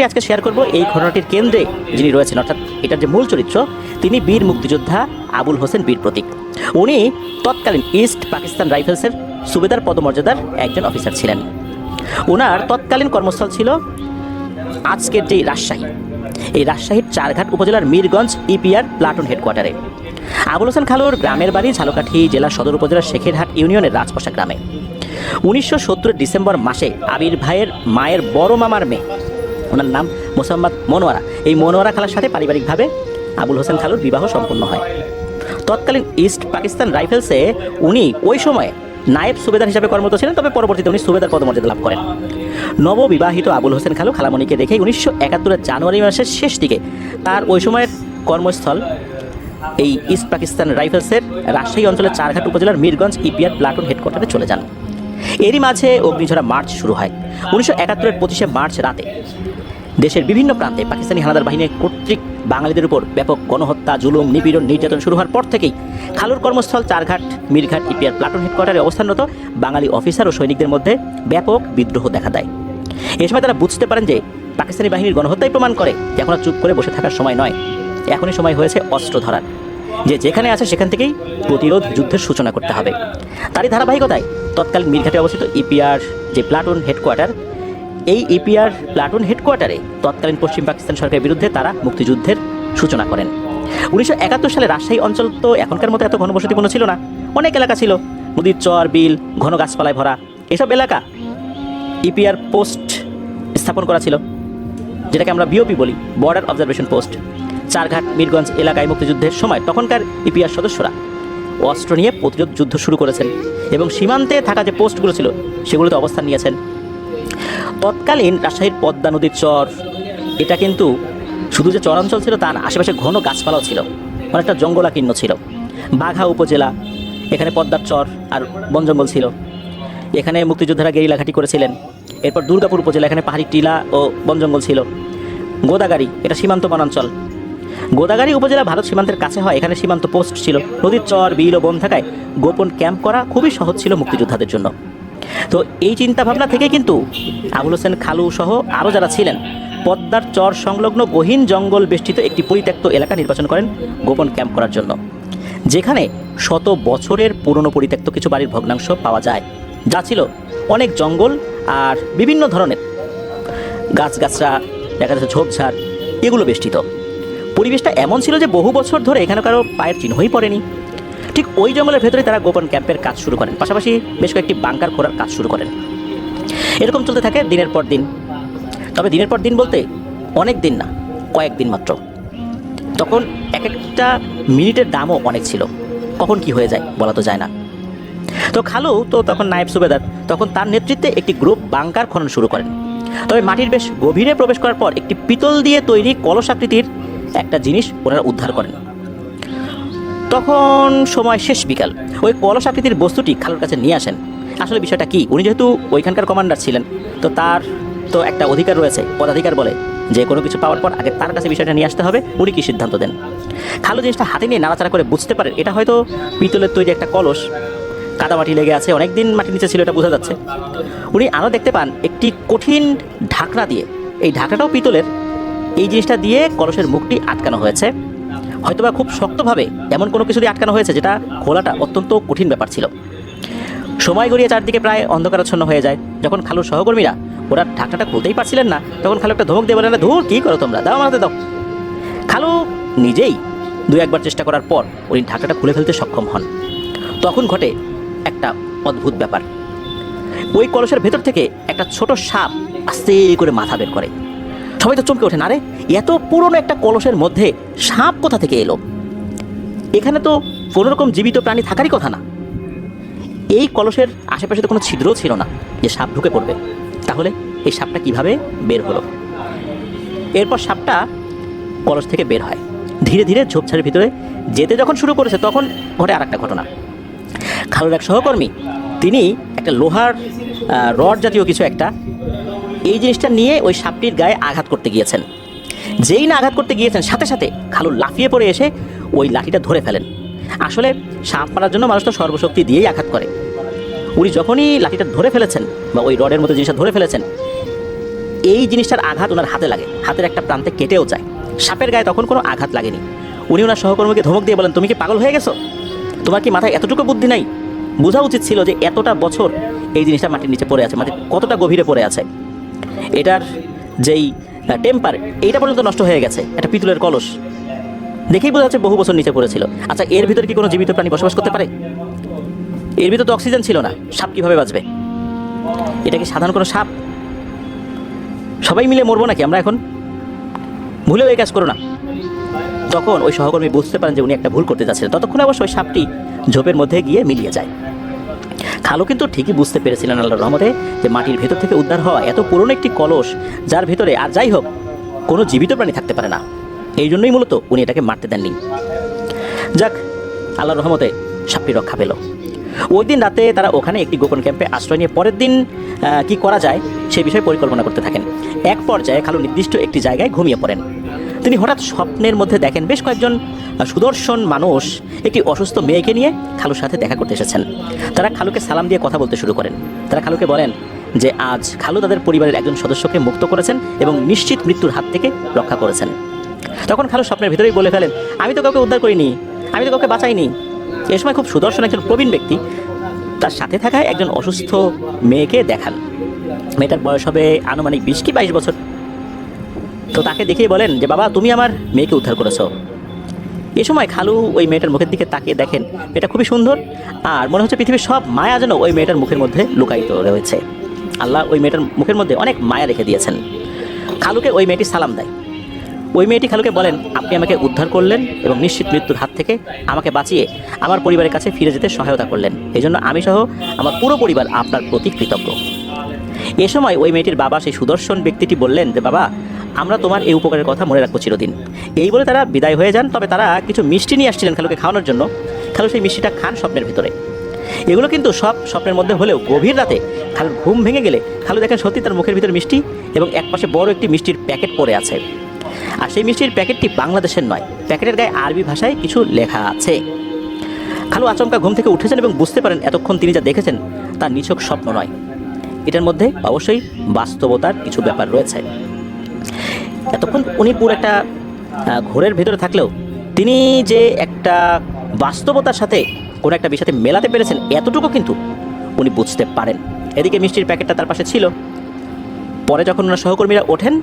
আজকে শেয়ার করব এই ঘটনাটির কেন্দ্রে যিনি রয়েছেন, অর্থাৎ এটার যে মূল চরিত্র, তিনি বীর মুক্তিযোদ্ধা আবুল হোসেন বীর প্রতীক। উনি তৎকালীন ইস্ট পাকিস্তান রাইফেলসের সুবেদার পদমর্যাদার একজন অফিসার ছিলেন। ওনার তৎকালীন কর্মস্থল ছিল আজকের যে রাজশাহী, এই রাজশাহীর চারঘাট উপজেলার মীরগঞ্জ ইপিআর প্লাটুন হেডকোয়ার্টারে। আবুল হোসেন খালুর গ্রামের বাড়ি ঝালকাঠি জেলার সদর উপজেলার শেখেরহাট ইউনিয়নের রাজপোষা গ্রামে। 1970 ডিসেম্বর মাসে আবির ভাইয়ের মায়ের বড় মামার মেয়ে, ওনার নাম মোসাম্মদ মনোয়ারা, এই মনোয়ারা খালার সাথে পারিবারিকভাবে আবুল হোসেন খালুর বিবাহ সম্পন্ন হয়। তৎকালীন ইস্ট পাকিস্তান রাইফেলসে উনি ওই সময়ে নায়েব সুবেদার হিসাবে কর্মরত ছিলেন, তবে পরবর্তীতে উনি সুবেদার পদমর্যাদা লাভ করেন। নববিবাহিত আবুল হোসেন খালু খালামণিকে রেখেই 1971 জানুয়ারি মাসের শেষ দিকে তার ওই সময়ের কর্মস্থল এই ইস্ট পাকিস্তান রাইফেলসের রাজশাহী অঞ্চলের চারঘাট উপজেলার মীরগঞ্জ ইপিআর প্লাটুন হেডকোয়ার্টারে চলে যান। এরই মাঝে অগ্নিঝরা মার্চ শুরু হয়। 1971 25 মার্চ রাতে দেশের বিভিন্ন প্রান্তে পাকিস্তানি হানাদার বাহিনী কর্তৃক বাঙালিদের উপর ব্যাপক গণহত্যা, জুলুম, নিপীড়ন, নির্যাতন শুরু হওয়ার পর থেকেই খালুর কর্মস্থল চারঘাট মিরঘাট ইপিআর প্লাটুন হেডকোয়ার্টারে অবস্থানরত বাঙালি অফিসার ও সৈনিকদের মধ্যে ব্যাপক বিদ্রোহ দেখা দেয়। এ সময় তারা বুঝতে পারেন যে পাকিস্তানি বাহিনীর গণহত্যাই প্রমাণ করে যে এখন আর চুপ করে বসে থাকার সময় নয়, এখনই সময় হয়েছে অস্ত্র ধরার, যে যেখানে আছে সেখান থেকেই প্রতিরোধ যুদ্ধের সূচনা করতে হবে। তারই ধারাবাহিকতায় তৎকালীন মিরঘাটে অবস্থিত ইপিআর যে প্লাটুন হেডকোয়ার্টার, এই ইপিআর প্লাটুন হেডকোয়ার্টারে তৎকালীন পশ্চিম পাকিস্তান সরকারের বিরুদ্ধে তারা মুক্তিযুদ্ধের সূচনা করেন। 1971 সালে রাজশাহী অঞ্চল তো এখনকার মতো এত ঘনবসতিপূর্ণ ছিল না, অনেক এলাকা ছিল নদীর চর, বিল, ঘন গাছপালায় ভরা। এসব এলাকা ইপিআর পোস্ট স্থাপন করা ছিল, যেটাকে আমরা বিওপি বলি, border observation post. Charghat Mirganj এলাকায় মুক্তিযুদ্ধের সময় তখনকার ইপিআর সদস্যরা অস্ত্র নিয়ে প্রতিরোধ যুদ্ধ শুরু করেছেন এবং সীমান্তে থাকা যে পোস্টগুলো ছিল সেগুলোতে অবস্থান নিয়েছেন। তৎকালীন রাজশাহীর পদ্মা নদীর চর, এটা কিন্তু শুধু যে চরাঞ্চল ছিল তা না, আশেপাশে ঘন গাছপালাও ছিল, অনেকটা জঙ্গলাকীর্ণ ছিল। বাঘা উপজেলা, এখানে পদ্মার চর আর বন জঙ্গল ছিল, এখানে মুক্তিযোদ্ধারা গেরিলা ঘাঁটি করেছিলেন। এরপর দুর্গাপুর উপজেলা, এখানে পাহাড়ি টিলা ও বন জঙ্গল ছিল। গোদাগাড়ি, এটা সীমান্ত বনাঞ্চল। গোদাগাড়ি উপজেলা ভারত সীমান্তের কাছে হয়, এখানে সীমান্ত পোস্ট ছিল। নদীর চর, বিল ও বন থাকায় গোপন ক্যাম্প করা খুবই সহজ ছিল মুক্তিযোদ্ধাদের জন্য। তো এই চিন্তাভাবনা থেকে কিন্তু আবুল হোসেন খালু সহ আরও যারা ছিলেন পদ্মার চর সংলগ্ন গহীন জঙ্গল বেষ্টিত একটি পরিত্যক্ত এলাকা নির্বাচন করেন গোপন ক্যাম্প করার জন্য, যেখানে শত বছরের পুরনো পরিত্যক্ত কিছু বাড়ির ভগ্নাংশ পাওয়া যায়, যা ছিল অনেক জঙ্গল আর বিভিন্ন ধরনের গাছগাছরা, দেখা যাচ্ছে ঝোপঝাড়, এগুলো বেষ্টিত। পরিবেশটা এমন ছিল যে বহু বছর ধরে এখানে কারো পায়ের চিহ্নই পড়েনি। ঠিক ওই জঙ্গলের ভেতরে তারা গোপন ক্যাম্পের কাজ শুরু করেন, পাশাপাশি বেশ কয়েকটি বাংকার খোঁড়ার কাজ শুরু করেন। এরকম চলতে থাকে দিনের পর দিন। তবে দিনের পর দিন বলতে অনেক দিন না, কয়েকদিন মাত্র। তখন এক একটা মিনিটের দামও অনেক ছিল, কখন কি হয়ে যায় বলা তো যায় না। তো খালু তো তখন নায়েব সুবেদার, তখন তার নেতৃত্বে একটি গ্রুপ বাংকার খনন শুরু করেন। তবে মাটির বেশ গভীরে প্রবেশ করার পর একটি পিতল দিয়ে তৈরি কলস আকৃতির একটা জিনিস ওনারা উদ্ধার করেন। তখন সময় শেষ বিকাল, ওই কলস আকৃতির বস্তুটি খালুর কাছে নিয়ে আসেন। আসলে বিষয়টা কি, উনি যেহেতু ওইখানকার কমান্ডার ছিলেন, তো তার তো একটা অধিকার রয়েছে, পদাধিকার বলে যে কোনো কিছু পাওয়ার পর আগে তার কাছে বিষয়টা নিয়ে আসতে হবে। উনি কি সিদ্ধান্ত দেন? খালু জিনিসটা হাতে নিয়ে নাড়াচাড়া করে বুঝতে পারেন এটা হয়তো পিতলের তৈরি একটা কলস, কাদামাটি লেগে আছে, অনেকদিন মাটির নিচে ছিল, এটা বোঝা যাচ্ছে। উনি আরও দেখতে পান একটি কঠিন ঢাকনা দিয়ে, এই ঢাকনাটাও পিতলের, এই জিনিসটা দিয়ে কলসের মুখটি আটকানো হয়েছে। হয়তোবা খুব শক্তভাবে এমন কোনো কিছু দিয়ে আটকানো হয়েছে যেটা খোলাটা অত্যন্ত কঠিন ব্যাপার ছিল। সময় গড়িয়ে চারদিকে প্রায় অন্ধকারাচ্ছন্ন হয়ে যায়। যখন খালুর সহকর্মীরা ওরা ঢাকনাটা খুলতেই পারছিলেন না, তখন খালু একটা ধমক দিয়ে বলেন, ধুর কী করো তোমরা, দাও আমাদের দাও। খালু নিজেই দু একবার চেষ্টা করার পর উনি ঢাকনাটা খুলে ফেলতে সক্ষম হন। তখন ঘটে একটা অদ্ভুত ব্যাপার। ওই কলসের ভেতর থেকে একটা ছোট সাপ আস্তে করে মাথা বের করে। সবাই তো চমকে ওঠেন, আরে এত পুরনো একটা কলসের মধ্যে সাপ কোথা থেকে এলো? এখানে তো কোনোরকম জীবিত প্রাণী থাকারই কথা না। এই কলসের আশেপাশে তো কোনো ছিদ্রও ছিল না যে সাপ ঢুকে পড়বে। তাহলে এই সাপটা কিভাবে বের হলো? এরপর সাপটা কলস থেকে বের হয়, ধীরে ধীরে ঝোপঝাড়ের ভিতরে যেতে যখন শুরু করেছে তখন ঘটে আর একটা ঘটনা। খালুর এক সহকর্মী, তিনি একটা লোহার রড জাতীয় কিছু একটা, এই জিনিসটা নিয়ে ওই সাপটির গায়ে আঘাত করতে গিয়েছেন। যেই না আঘাত করতে গিয়েছেন, সাথে সাথে খালু লাফিয়ে পড়ে এসে ওই লাঠিটা ধরে ফেলেন। আসলে সাপ মারার জন্য মানুষ তো সর্বশক্তি দিয়েই আঘাত করে। উনি যখনই লাঠিটা ধরে ফেলেছেন বা ওই রডের মতো জিনিসটা ধরে ফেলেছেন, এই জিনিসটার আঘাত ওনার হাতে লাগে, হাতের একটা প্রান্তে কেটেও যায়। সাপের গায়ে তখন কোনো আঘাত লাগেনি। উনি ওনার সহকর্মীকে ধমক দিয়ে বলেন, তুমি কি পাগল হয়ে গেছো? তোমার কি মাথায় এতটুকু বুদ্ধি নাই? বোঝা উচিত ছিল যে এতটা বছর এই জিনিসটা মাটির নিচে পড়ে আছে, মাটির কতটা গভীরে পড়ে আছে। এটার যেই টেম্পার এইটা পর্যন্ত নষ্ট হয়ে গেছে। একটা পিতলের কলস দেখেই বোঝা যাচ্ছে বহু বছর নিচে পড়েছিল। আচ্ছা, এর ভিতরে কি কোনো জীবিত প্রাণী বসবাস করতে পারে? এর ভিতরে তো অক্সিজেন ছিল না, সাপ কীভাবে বাঁচবে? এটা কি সাধারণ কোনো সাপ? সবাই মিলে মরবো নাকি আমরা এখন? ভুলেও এই কাজ করো না। তখন ওই সহকর্মী বুঝতে পারেন যে উনি একটা ভুল করতে যাচ্ছিলেন। ততক্ষণে অবশ্য ওই সাপটি ঝোপের মধ্যে গিয়ে মিলিয়ে যায়। খালু কিন্তু ঠিকই বুঝতে পেরেছিলেন আল্লাহর রহমতে যে মাটির ভেতর থেকে উদ্ধার হওয়া এত পুরনো একটি কলস, যার ভেতরে আর যাই হোক কোনো জীবিত প্রাণী থাকতে পারে না। এই জন্যই মূলত উনি এটাকে মারতে দেননি। যাক, আল্লাহর রহমতে সাপটি রক্ষা পেল। ওই দিন রাতে তারা ওখানে একটি গোপন ক্যাম্পে আশ্রয় নিয়ে পরের দিন কি করা যায় সেই বিষয়ে পরিকল্পনা করতে থাকেন। এক পর্যায়ে খালু নির্দিষ্ট একটি জায়গায় ঘুমিয়ে পড়েন। তিনি হঠাৎ স্বপ্নের মধ্যে দেখেন বেশ কয়েকজন সুদর্শন মানুষ একটি অসুস্থ মেয়েকে নিয়ে খালুর সাথে দেখা করতে এসেছেন। তারা খালুকে সালাম দিয়ে কথা বলতে শুরু করেন। তারা খালুকে বলেন যে আজ খালু তাদের পরিবারের একজন সদস্যকে মুক্ত করেছেন এবং নিশ্চিত মৃত্যুর হাত থেকে রক্ষা করেছেন। তখন খালু স্বপ্নের ভিতরেই বলে ফেলেন, আমি তো কাউকে উদ্ধার করিনি, আমি তো কাউকে বাঁচাইনি। এ সময় খুব সুদর্শন একজন প্রবীণ ব্যক্তি তার সাথে থাকায় একজন অসুস্থ মেয়েকে দেখান। মেয়েটার বয়স হবে আনুমানিক 20 কি 22 বছর। তো তাকে দেখিয়ে বলেন যে বাবা, তুমি আমার মেয়েকে উদ্ধার করেছো। এ সময় খালু ওই মেয়েটার মুখের দিকে তাকিয়ে দেখেন মেয়েটা খুবই সুন্দর, আর মনে হচ্ছে পৃথিবীর সব মায়া যেন ওই মেয়েটার মুখের মধ্যে লুকায়িত রয়েছে। আল্লাহ ওই মেয়েটার মুখের মধ্যে অনেক মায়া রেখে দিয়েছেন। খালুকে ওই মেয়েটি সালাম দেয়। ওই মেয়েটি খালুকে বলেন, আপনি আমাকে উদ্ধার করলেন এবং নিশ্চিত মৃত্যুর হাত থেকে আমাকে বাঁচিয়ে আমার পরিবারের কাছে ফিরে যেতে সহায়তা করলেন। এই জন্য আমি সহ আমার পুরো পরিবার আপনার প্রতি কৃতজ্ঞ। এ সময় ওই মেয়েটির বাবা সেই সুদর্শন ব্যক্তিটি বললেন যে বাবা, আমরা তোমার এই উপকারের কথা মনে রাখবো চিরদিন। এই বলে তারা বিদায় হয়ে যান। তবে তারা কিছু মিষ্টি নিয়ে আসছিলেন খালুকে খাওয়ানোর জন্য। খালু সেই মিষ্টিটা খান স্বপ্নের ভিতরে। এগুলো কিন্তু সব স্বপ্নের মধ্যে হলেও গভীর রাতে খালুর ঘুম ভেঙে গেলে খালু দেখেন সত্যি তার মুখের ভিতরে মিষ্টি এবং একপাশে বড় একটি মিষ্টির প্যাকেট পড়ে আছে। আর সেই মিষ্টির প্যাকেটটি বাংলাদেশের নয়, প্যাকেটের গায়ে আরবি ভাষায় কিছু লেখা আছে। খালু আচমকা ঘুম থেকে উঠেছেন এবং বুঝতে পারেন এতক্ষণ তিনি যা দেখেছেন তা নিছক স্বপ্ন নয়, এটার মধ্যে অবশ্যই বাস্তবতার কিছু ব্যাপার রয়েছে। এতক্ষণ উনি পুরো একটা ঘোরের ভেতরে থাকলেও তিনি যে একটা বাস্তবতার সাথে কোনো একটা বিষয়তে মেলাতে পেরেছেন এতটুকু কিন্তু উনি বুঝতে পারেন। এদিকে মিষ্টির প্যাকেটটা তার পাশে ছিল। পরে যখন ওনার সহকর্মীরা ওঠেন,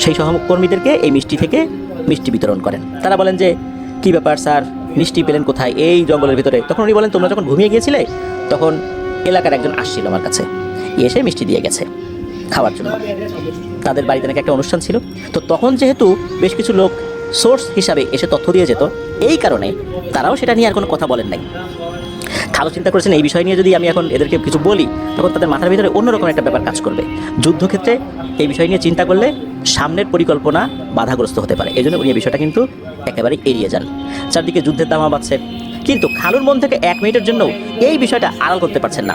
সেই সহকর্মীদেরকে এই মিষ্টি থেকে মিষ্টি বিতরণ করেন। তারা বলেন যে কী ব্যাপার স্যার, মিষ্টি পেলেন কোথায় এই জঙ্গলের ভিতরে? তখন উনি বলেন, তোমরা যখন ঘুমিয়ে গিয়েছিলে তখন এলাকার একজন আসছিল আমার কাছে, এসে মিষ্টি দিয়ে গেছে খাওয়ার জন্য। তাদের বাড়িতে নাকি একটা অনুষ্ঠান ছিল। তো তখন যেহেতু বেশ কিছু লোক সোর্স হিসাবে এসে তথ্য দিয়ে যেত, এই কারণে তারাও সেটা নিয়ে আর কোনো কথা বলেন নাই। খালু চিন্তা করেছেন এই বিষয় নিয়ে যদি আমি এখন এদেরকে কিছু বলি তখন তাদের মাথার ভিতরে অন্যরকম একটা ব্যাপার কাজ করবে। যুদ্ধক্ষেত্রে এই বিষয় নিয়ে চিন্তা করলে সামনের পরিকল্পনা বাধাগ্রস্ত হতে পারে। এই জন্য উনি এই বিষয়টা কিন্তু একেবারে এড়িয়ে যান। চারদিকে যুদ্ধের দামা বাড়ছে, কিন্তু খালুর মন থেকে 1 মিনিটের জন্য এই বিষয়টা আড়াল করতে পারছেন না।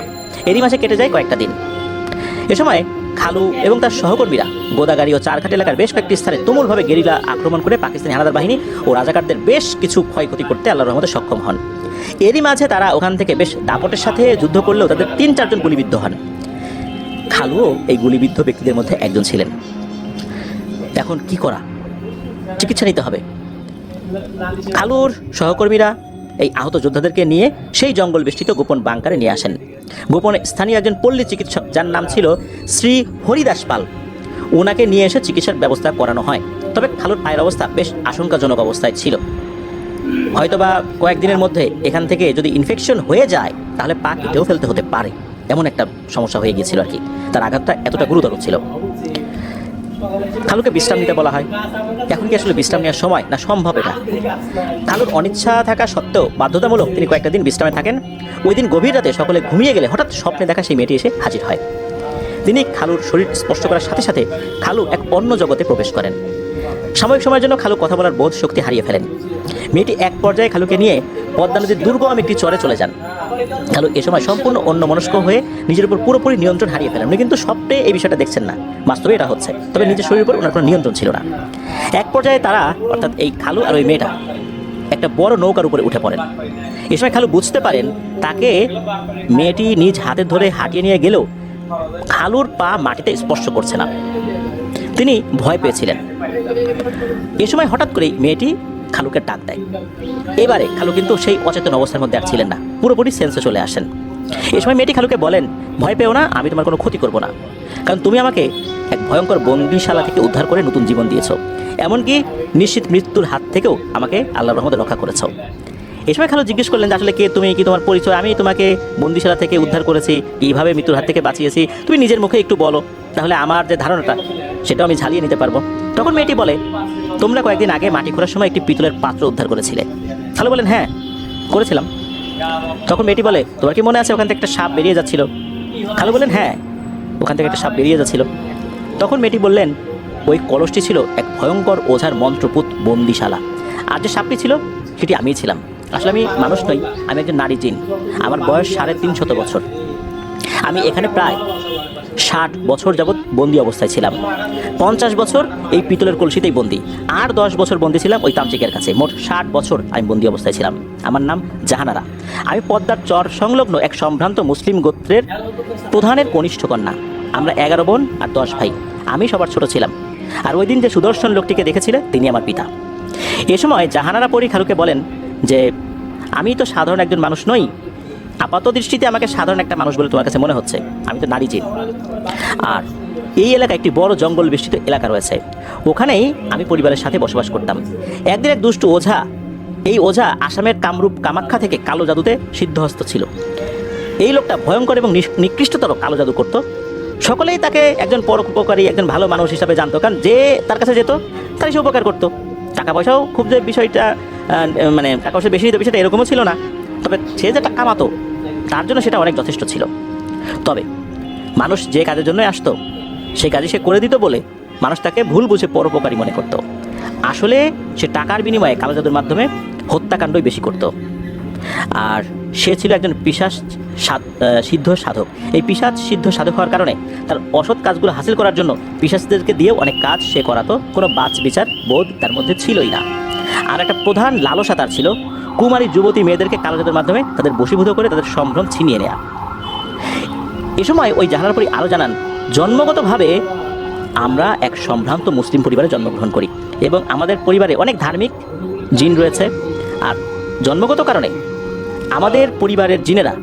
এরই মাসে কেটে যায় কয়েকটা দিন। এ সময় খালু এবং তার সহকর্মীরা গোদাগাড়ি ও চারঘাট এলাকার বেশ কয়েকটি স্থানে তুমুলভাবে গেরিলা আক্রমণ করে পাকিস্তানি হানাদার বাহিনী ও রাজাকারদের বেশ কিছু ক্ষয়ক্ষতি করতে আল্লাহর রহমতে সক্ষম হন। এরই মাঝে তারা ওখান থেকে বেশ দাপটের সাথে যুদ্ধ করলেও তাদের 3-4 জন গুলিবিদ্ধ হন। খালুও এই গুলিবিদ্ধ ব্যক্তিদের মধ্যে একজন ছিলেন। এখন কি করা? চিকিৎসা নিতে হবে। খালুর সহকর্মীরা এই আহত যোদ্ধাদেরকে নিয়ে সেই জঙ্গল বেষ্টিত গোপন বাংকারে নিয়ে আসেন। গোপনে স্থানীয় একজন পল্লী চিকিৎসক, যার নাম ছিল শ্রী হরিদাস পাল, ওনাকে নিয়ে এসে চিকিৎসার ব্যবস্থা করানো হয়। তবে খালুর পায়ের অবস্থা বেশ আশঙ্কাজনক অবস্থায় ছিল। হয়তোবা কয়েকদিনের মধ্যে এখান থেকে যদি ইনফেকশন হয়ে যায় তাহলে পা কেটেও ফেলতে হতে পারে, এমন একটা সমস্যা হয়ে গিয়েছিল আর কি। তার আঘাতটা এতটা গুরুতর ছিল। খালুকে বিশ্রাম নিতে বলা হয়। এখন কি আসলে বিশ্রাম নেওয়ার সময় না সম্ভব এটা? খালুর অনিচ্ছা থাকা সত্ত্বেও বাধ্যতামূলক তিনি কয়েকটা দিন বিশ্রামে থাকেন। ওই দিন গভীর রাতে সকলে ঘুমিয়ে গেলে হঠাৎ স্বপ্নে দেখা সেই মেয়েটি এসে হাজির হয়। তিনি খালুর শরীর স্পর্শ করার সাথে সাথে খালু এক অন্য জগতে প্রবেশ করেন। সাময়িক সময়ের জন্য খালু কথা বলার বোধ শক্তি হারিয়ে ফেলেন। মেয়েটি এক পর্যায়ে খালুকে নিয়ে পদ্মা নদীর দুর্গম একটি চরে চলে যান। খালু এ সময় সম্পূর্ণ অন্যমনস্ক হয়ে নিজের উপর পুরোপুরি নিয়ন্ত্রণ হারিয়ে ফেলেন। উনি কিন্তু স্বপ্নে এই বিষয়টা দেখছেন না, বাস্তবে এটা হচ্ছে। তবে নিজের শরীরের উপর ওনার কোনো নিয়ন্ত্রণ ছিল না। এক পর্যায়ে তারা, অর্থাৎ এই খালু আর ওই মেয়েটা, একটা বড় নৌকার উপরে উঠে পড়েন। এ সময় খালু বুঝতে পারেন তাকে মেয়েটি নিজ হাতে ধরে হাঁটিয়ে নিয়ে গেলেও খালুর পা মাটিতে স্পর্শ করছে না। তিনি ভয় পেয়েছিলেন। এ সময় হঠাৎ করেই মেয়েটি খালুকে ডাক দেয়। এবারে খালু কিন্তু সেই অচেতন অবস্থার মধ্যে আর ছিলেন না, পুরোপুরি সেন্সে চলে আসেন। এই সময় মেয়েটি খালুকে বলেন, ভয় পেও না, আমি তোমার কোনো ক্ষতি করব না, কারণ তুমি আমাকে এক ভয়ঙ্কর বন্দিশালা থেকে উদ্ধার করে নতুন জীবন দিয়েছ, এমনকি নিশ্চিত মৃত্যুর হাত থেকেও আমাকে আল্লাহর রহমতে রক্ষা করেছ। এই সময় খালু জিজ্ঞেস করলেন যে আসলে কে তুমি, কি তোমার পরিচয়? আমি তোমাকে বন্দিশালা থেকে উদ্ধার করেছি, এইভাবে মৃত্যুর হাত থেকে বাঁচিয়েছি, তুমি নিজের মুখে একটু বলো, তাহলে আমার যে ধারণাটা সেটাও আমি ঝালিয়ে নিতে পারবো। তখন মেয়েটি বলে, তোমরা কয়েকদিন আগে মাটি খোঁড়ার সময় একটি পিতলের পাত্র উদ্ধার করেছিলে। খালু বলেন, হ্যাঁ করেছিলাম। তখন মেয়েটি বলে, তোমার কি মনে আছে ওখান থেকে একটা সাপ বেরিয়ে যাচ্ছিল? খালু বলেন, হ্যাঁ ওখান থেকে একটা সাপ বেরিয়ে যাচ্ছিল। তখন মেয়েটি বললেন, ওই কলসটি ছিল এক ভয়ঙ্কর ওঝার মন্ত্রপুত বন্দিশালা, আর যে সাপটি ছিল সেটি আমিই ছিলাম। আসলে আমি মানুষ নই, আমি একজন নারী জিন। আমার বয়স 350 বছর। আমি এখানে প্রায় 60 বছর যাবৎ বন্দি অবস্থায় ছিলাম। 50 বছর এই পিতলের কলসিতেই বন্দি, আর 10 বছর বন্দি ছিলাম ওই তান্ত্রিকের কাছে। মোট 60 বছর আমি বন্দি অবস্থায় ছিলাম। আমার নাম জাহানারা। আমি পদ্মার চর সংলগ্ন এক সম্ভ্রান্ত মুসলিম গোত্রের প্রধানের কনিষ্ঠ কন্যা। আমরা 11 বোন আর 10 ভাই। আমি সবার ছোট ছিলাম। আর ওই দিন যে সুদর্শন লোকটিকে দেখেছিলে তিনি আমার পিতা। এ সময় জাহানারা পরী খালুকে বলেন যে, আমি তো সাধারণ একজন মানুষ নই, আপাত দৃষ্টিতে আমাকে সাধারণ একটা মানুষ বলে তোমার কাছে মনে হচ্ছে, আমি তো নারী জিন। আর এই এলাকায় একটি বড় জঙ্গল বেষ্টিত এলাকা রয়েছে, ওখানেই আমি পরিবারের সাথে বসবাস করতাম। একদিন এক দুষ্ট ওঝা, এই ওঝা আসামের কামরূপ কামাখ্যা থেকে কালো জাদুতে সিদ্ধহস্ত ছিল। এই লোকটা ভয়ঙ্কর এবং নিকৃষ্টতর কালো জাদু করত। সকলেই তাকে একজন পরোপকারী, একজন ভালো মানুষ হিসাবে জানতো, কারণ যে তার কাছে যেত তারই সে উপকার করতো। টাকা পয়সাও খুব যে বিষয়টা মানে টাকা পয়সা বেশি নিত বিষয়টা এরকমও ছিল না, তবে সে যেটা কামাতো তার জন্য সেটা অনেক যথেষ্ট ছিল। তবে মানুষ যে কাজের জন্যই আসতো সেই কাজই সে করে দিত বলে মানুষ তাকে ভুল বুঝে পরোপকারী মনে করত। আসলে সে টাকার বিনিময়ে কালো জাদুর মাধ্যমে হত্যাকাণ্ডই বেশি করত। আর সে ছিল একজন পিশাচ সিদ্ধ সাধক। এই পিশাচ সিদ্ধ সাধক হওয়ার কারণে তার অসৎ কাজগুলো হাসিল করার জন্য পিশাচদেরকে দিয়েও অনেক কাজ সে করাতো, কোনো বাচ বিচার বোধ তার মধ্যে ছিলই না। আর একটা প্রধান লালসা তার ছিল কুমারী যুবতী মেয়েদেরকে কালো জাদুর মাধ্যমে তাদের বশীভূত করে তাদের সম্ভ্রম ছিনিয়ে নেয়া। এ সময় ওই জাহানারা পরী আরও জানান, জন্মগতভাবে আমরা এক সম্ভ্রান্ত মুসলিম পরিবারে জন্মগ্রহণ করি এবং আমাদের পরিবারে অনেক ধার্মিক জিন রয়েছে। আর জন্মগত কারণে আমাদের পরিবারের জিনেরা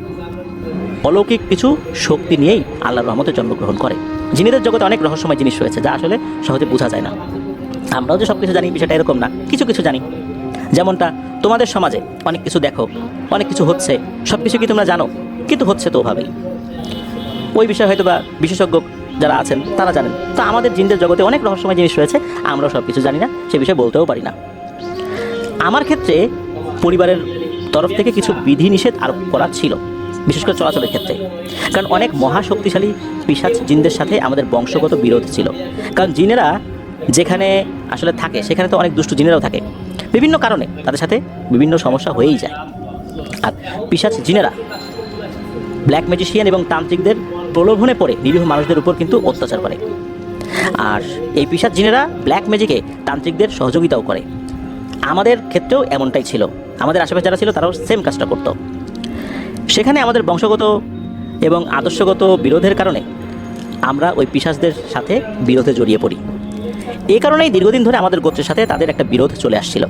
অলৌকিক কিছু শক্তি নিয়েই আল্লাহর রহমতে জন্মগ্রহণ করে। জিনেদের জগতে অনেক রহস্যময় জিনিস রয়েছে যা আসলে সহজে বোঝা যায় না। আমরাও যে সব কিছু জানি বিষয়টা এরকম না, কিছু কিছু জানি। যেমনটা তোমাদের সমাজে অনেক কিছু দেখো, অনেক কিছু হচ্ছে, সব কিছু কি তোমরা জানো? কিন্তু হচ্ছে তো ওভাবেই। ওই বিষয়ে হয়তো বা বিশেষজ্ঞ যারা আছেন তারা জানেন। তো আমাদের জিনদের জগতে অনেক রহস্যময় জিনিস রয়েছে, আমরাও সব কিছু জানি না, সে বিষয়ে বলতেও পারি না। আমার ক্ষেত্রে পরিবারের তরফ থেকে কিছু বিধিনিষেধ আরোপ করা ছিল, বিশেষ করে চলাচলের ক্ষেত্রে। কারণ অনেক মহাশক্তিশালী পিশাচ জিনদের সাথে আমাদের বংশগত বিরোধ ছিল। কারণ জিনেরা যেখানে আসলে থাকে সেখানে তো অনেক দুষ্ট জিনেরাও থাকে, বিভিন্ন কারণে তাদের সাথে বিভিন্ন সমস্যা হয়েই যায়। আর পিশাচ জিনেরা ব্ল্যাক ম্যাজিশিয়ান এবং তান্ত্রিকদের প্রলোভনে পড়ে নিরীহ মানুষদের উপর কিন্তু অত্যাচার করে। আর এই পিশাচ জিনেরা ব্ল্যাক ম্যাজিকে তান্ত্রিকদের সহযোগিতাও করে। আমাদের ক্ষেত্রেও এমনটাই ছিল, আমাদের আশেপাশে যারা ছিল তারাও সেম কাজটা করতো। সেখানে আমাদের বংশগত এবং আদর্শগত বিরোধের কারণে আমরা ওই পিশাচদের সাথে বিরোধে জড়িয়ে পড়ি। এই কারণেই দীর্ঘদিন ধরে আমাদের গোত্রের সাথে তাদের একটা বিরোধ চলে আসছিল।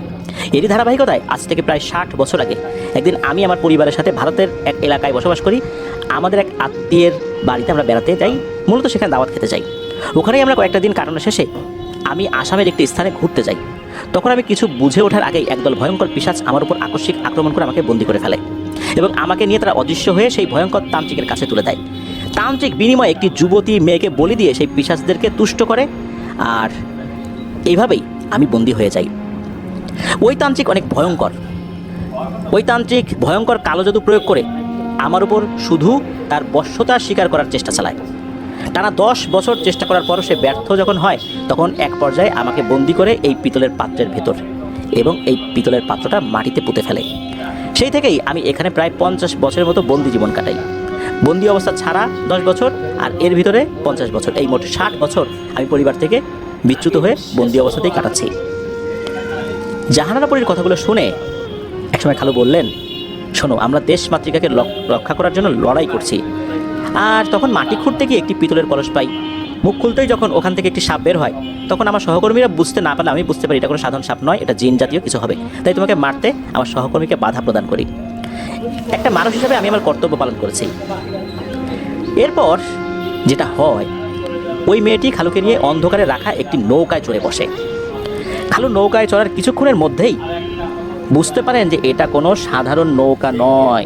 এরই ধারাবাহিকতায় আজ থেকে প্রায় 60 বছর আগে একদিন আমি আমার পরিবারের সাথে ভারতের এক এলাকায় বসবাস করি। আমাদের এক আত্মীয়ের বাড়িতে আমরা বেড়াতে যাই, মূলত সেখানে দাওয়াত খেতে যাই। ওখানেই আমরা কয়েকটা দিন কাটানো শেষে আমি আসামের একটি স্থানে ঘুরতে যাই। তখন আমি কিছু বুঝে ওঠার আগেই একদল ভয়ঙ্কর পিশাচ আমার উপর আকস্মিক আক্রমণ করে আমাকে বন্দি করে ফেলে এবং আমাকে নিয়ে তারা অদৃশ্য হয়ে সেই ভয়ঙ্কর তান্ত্রিকের কাছে তুলে দেয়। তান্ত্রিক বিনিময়ে একটি যুবতী মেয়েকে বলি দিয়ে সেই পিশাচদেরকে তুষ্ট করে, আর এইভাবেই আমি বন্দি হয়ে যাই। ওই তান্ত্রিক অনেক ভয়ঙ্কর। ওই তান্ত্রিক ভয়ঙ্কর কালো জাদু প্রয়োগ করে আমার উপর শুধু তার বশ্যতা স্বীকার করার চেষ্টা চালায়। টানা 10 বছর চেষ্টা করার পর সে ব্যর্থ যখন হয়, তখন এক পর্যায়ে আমাকে বন্দি করে এই পিতলের পাত্রের ভেতর এবং এই পিতলের পাত্রটা মাটিতে পুঁতে ফেলে। সেই থেকেই আমি এখানে প্রায় 50 বছরের মতো বন্দি জীবন কাটাই। বন্দি অবস্থা ছাড়া 10 বছর আর এর ভিতরে 50 বছর, এই মোট 60 বছর আমি পরিবার থেকে বিচ্যুত হয়ে বন্দি অবস্থাতেই কাটাচ্ছি। জাহানারা পরীর কথাগুলো শুনে একসময় খালু বললেন, শোনো, আমরা দেশ মাতৃকাকে রক্ষা করার জন্য লড়াই করছি। আর তখন মাটি খুঁড়তে গিয়ে একটি পিতলের কলস পাই। মুখ খুলতেই যখন ওখান থেকে একটি সাপ বের হয়, তখন আমার সহকর্মীরা বুঝতে না পারলে আমি বুঝতে পারি এটা কোনো সাধারণ সাপ নয়, এটা জিন জাতীয় কিছু হবে। তাই তোমাকে মারতে আমার সহকর্মীকে বাধা প্রদান করি। একটা মানুষ হিসেবে আমি আমার কর্তব্য পালন করেছি। এরপর যেটা হয়, ওই মেয়েটি খালুকে নিয়ে অন্ধকারে রাখা একটি নৌকায় চড়ে বসে। খালু নৌকায় চড়ার কিছুক্ষণের মধ্যেই বুঝতে পারেন যে এটা কোনো সাধারণ নৌকা নয়,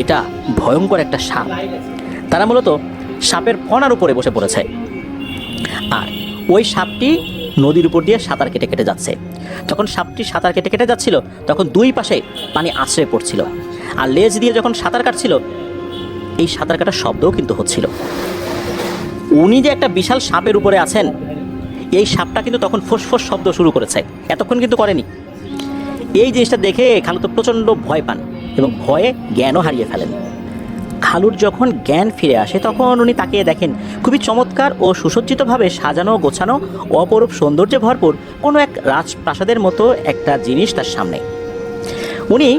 এটা ভয়ঙ্কর একটা সাপ। তারা মূলত সাপের ফনার উপরে বসে পড়েছে, আর ওই সাপটি নদীর উপর দিয়ে সাঁতার কেটে কেটে যাচ্ছে। যখন সাপটি সাঁতার কেটে কেটে যাচ্ছিল, তখন দুই পাশে পানি আশ্রয় পড়ছিল, আর লেজ দিয়ে যখন সাঁতার কাটছিল, এই সাঁতার কাটার শব্দও কিন্তু হচ্ছিল। উনি যে একটা বিশাল সাপের উপরে আছেন, এই সাপটা কিন্তু তখন ফোঁস শব্দ শুরু করেছে, এতক্ষণ কিন্তু করেনি। এই জিনিসটা দেখে খালু তো প্রচণ্ড ভয় পান এবং ভয়ে জ্ঞানও হারিয়ে ফেলেন। খালুর যখন জ্ঞান ফিরে আসে, তখন উনি তাকিয়ে দেখেন খুবই চমৎকার ও সুসজ্জিতভাবে সাজানো গোছানো অপরূপ সৌন্দর্যে ভরপুর কোনো এক রাজপ্রাসাদের মতো একটা জিনিস তার সামনে। উনি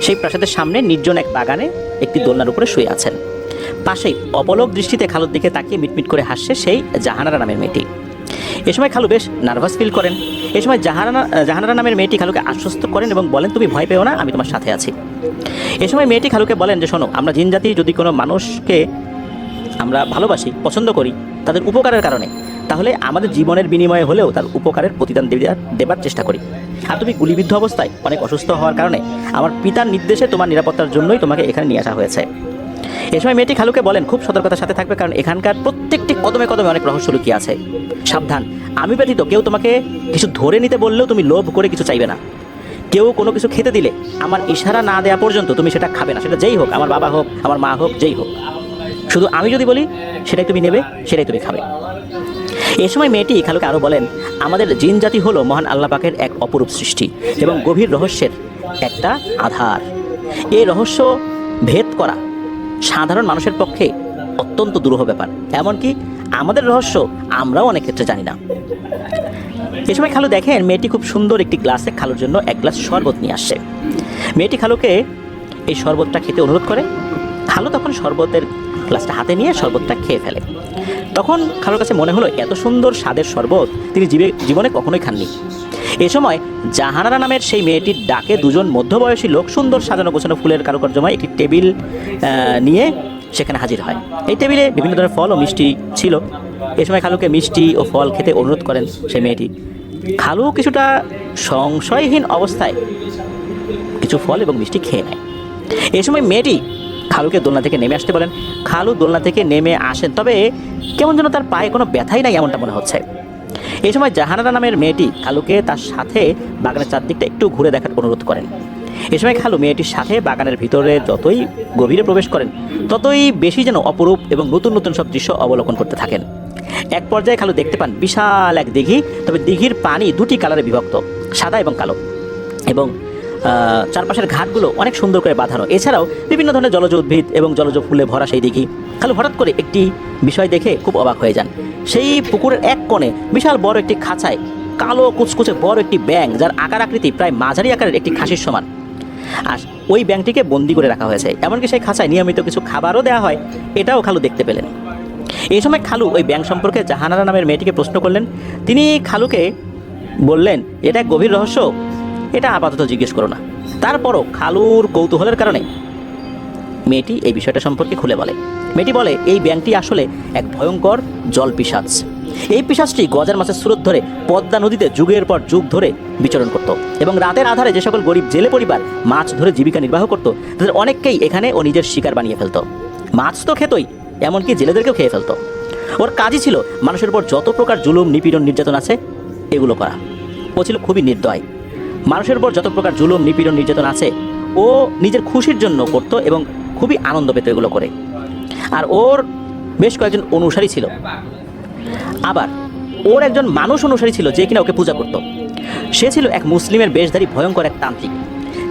সেই প্রাসাদের সামনে নির্জন এক বাগানে একটি দোলনার উপরে শুয়ে আছেন। পাশেই অপলক দৃষ্টিতে খালুর দিকে তাকিয়ে মিটমিট করে হাসছে সেই জাহানারা নামের মেয়েটি। এ সময় খালু বেশ নার্ভাস ফিল করেন। এ সময় জাহানারা নামের মেয়েটি খালুকে আশ্বস্ত করেন এবং বলেন, তুমি ভয় পেও না, আমি তোমার সাথে আছি। এ সময় মেয়েটি খালুকে বলেন যে, শোনো, আমরা জিন জাতি যদি কোনো মানুষকে আমরা ভালোবাসি, পছন্দ করি তাদের উপকারের কারণে, তাহলে আমাদের জীবনের বিনিময়ে হলেও তার উপকারের প্রতিদান দেবার চেষ্টা করি। আর তুমি গুলিবিদ্ধ অবস্থায় অনেক অসুস্থ হওয়ার কারণে আমার পিতার নির্দেশে তোমার নিরাপত্তার জন্যই তোমাকে এখানে নিয়ে আসা হয়েছে। এ সময় মেয়েটি খালুকে বলেন, খুব সতর্কতার সাথে থাকবে, কারণ এখানকার প্রত্যেকটি কদমে কদমে অনেক রহস্য লুকিয়ে আছে। সাবধান, আমি ব্যতীত কেউ তোমাকে কিছু ধরে নিতে বললেও তুমি লোভ করে কিছু চাইবে না। কেউ কোনো কিছু খেতে দিলে আমার ইশারা না দেওয়া পর্যন্ত তুমি সেটা খাবে না, সেটা যেই হোক, আমার বাবা হোক, আমার মা হোক, যেই হোক। শুধু আমি যদি বলি সেটাই তুমি নেবে, সেটাই তুমি খাবে। এ সময় মেয়েটি খালুকে আরও বলেন, আমাদের জিন জাতি হলো মহান আল্লাহ পাকের এক অপরূপ সৃষ্টি এবং গভীর রহস্যের একটা আধার। এই রহস্য ভেদ করা সাধারণ মানুষের পক্ষে অত্যন্ত দুরূহ ব্যাপার। এমনকি আমাদের রহস্য আমরাও অনেক ক্ষেত্রে জানি না। এ সময় খালু দেখেন মেয়েটি খুব সুন্দর একটি গ্লাসে খালুর জন্য এক গ্লাস শরবত নিয়ে আসছে। মেয়েটি খালুকে এই শরবতটা খেতে অনুরোধ করে। খালু তখন শরবতের গ্লাসটা হাতে নিয়ে শরবতটা খেয়ে ফেলে। তখন খালুর কাছে মনে হলো এত সুন্দর স্বাদের শরবত তিনি জীবনে কখনোই খাননি। এ সময় জাহানারা নামের সেই মেয়েটির ডাকে দুজন মধ্যবয়সী লোক সুন্দর সাজানো গোছানো ফুলের কারুকার্যময় একটি টেবিল নিয়ে সেখানে হাজির হয়। এই টেবিলে বিভিন্ন ধরনের ফল ও মিষ্টি ছিল। এ সময় খালুকে মিষ্টি ও ফল খেতে অনুরোধ করেন সেই মেয়েটি। খালু কিছুটা সংশয়হীন অবস্থায় কিছু ফল এবং মিষ্টি খেয়ে নেয়। এ সময় মেয়েটি খালুকে দোলনা থেকে নেমে আসতে বলেন। খালু দোলনা থেকে নেমে আসেন, তবে কেমন যেন তার পায়ে কোনো ব্যথাই নাই এমনটা মনে হচ্ছে। এই সময় জাহানারা নামের মেয়েটি খালুকে তার সাথে বাগানের চারদিকটা একটু ঘুরে দেখার অনুরোধ করেন। এ সময় খালু মেয়েটির সাথে বাগানের ভিতরে যতই গভীরে প্রবেশ করেন, ততই বেশি যেন অপরূপ এবং নতুন নতুন সব দৃশ্য অবলোকন করতে থাকেন। এক পর্যায়ে খালু দেখতে পান বিশাল এক দিঘি, তবে দিঘির পানি দুটি কালারে বিভক্ত, সাদা এবং কালো, এবং চারপাশের ঘাটগুলো অনেক সুন্দর করে বাঁধানো। এছাড়াও বিভিন্ন ধরনের জলজ উদ্ভিদ এবং জলজ ফুলে ভরা সেই দিঘি। খালু হঠাৎ করে একটি বিষয় দেখে খুব অবাক হয়ে যান। সেই পুকুরের এক কোণে বিশাল বড় একটি খাঁচায় কালো কুচকুচে বড় একটি ব্যাঙ, যার আকার আকৃতি প্রায় মাঝারি আকারের একটি খাসির সমান, আর ওই ব্যাঙটিকে বন্দি করে রাখা হয়েছে। এমনকি সেই খাঁচায় নিয়মিত কিছু খাবারও দেওয়া হয়, এটাও খালু দেখতে পেলেন। এই সময় খালু ওই ব্যাঙ সম্পর্কে জাহানারা নামের মেয়েটিকে প্রশ্ন করলেন। তিনি খালুকে বললেন, এটা এক গভীর রহস্য, এটা আপাতত জিজ্ঞেস করো না। তারপরও খালুর কৌতূহলের কারণে মেয়েটি এই বিষয়টা সম্পর্কে খুলে বলে। মেয়েটি বলে, এই ব্যাঙটি আসলে এক ভয়ঙ্কর জল পিশাচ। এই পিশাচটি গজার মাছের স্রোত ধরে পদ্মা নদীতে যুগের পর যুগ ধরে বিচরণ করত, এবং রাতের আধারে যে সকল গরিব জেলে পরিবার মাছ ধরে জীবিকা নির্বাহ করত, তাদের অনেককেই এখানে ও নিজের শিকার বানিয়ে ফেলত। মাছ তো খেতই, এমনকি জেলেদেরকেও খেয়ে ফেলত। ওর কাজই ছিল মানুষের উপর যত প্রকার জুলুম নিপীড়ন নির্যাতন আছে এগুলো করা। ও ছিল খুবই নির্দয়। মানুষের উপর যত প্রকার জুলুম নিপীড়ন নির্যাতন আছে ও নিজের খুশির জন্য করত এবং খুবই আনন্দ পেত এগুলো করে। আর ওর বেশ কয়েকজন অনুসারী ছিল। আবার ওর একজন মানুষ অনুসারী ছিল যে কিনা ওকে পূজা করত। সে ছিল এক মুসলিমের বেশধারী ভয়ঙ্কর এক তান্ত্রিক,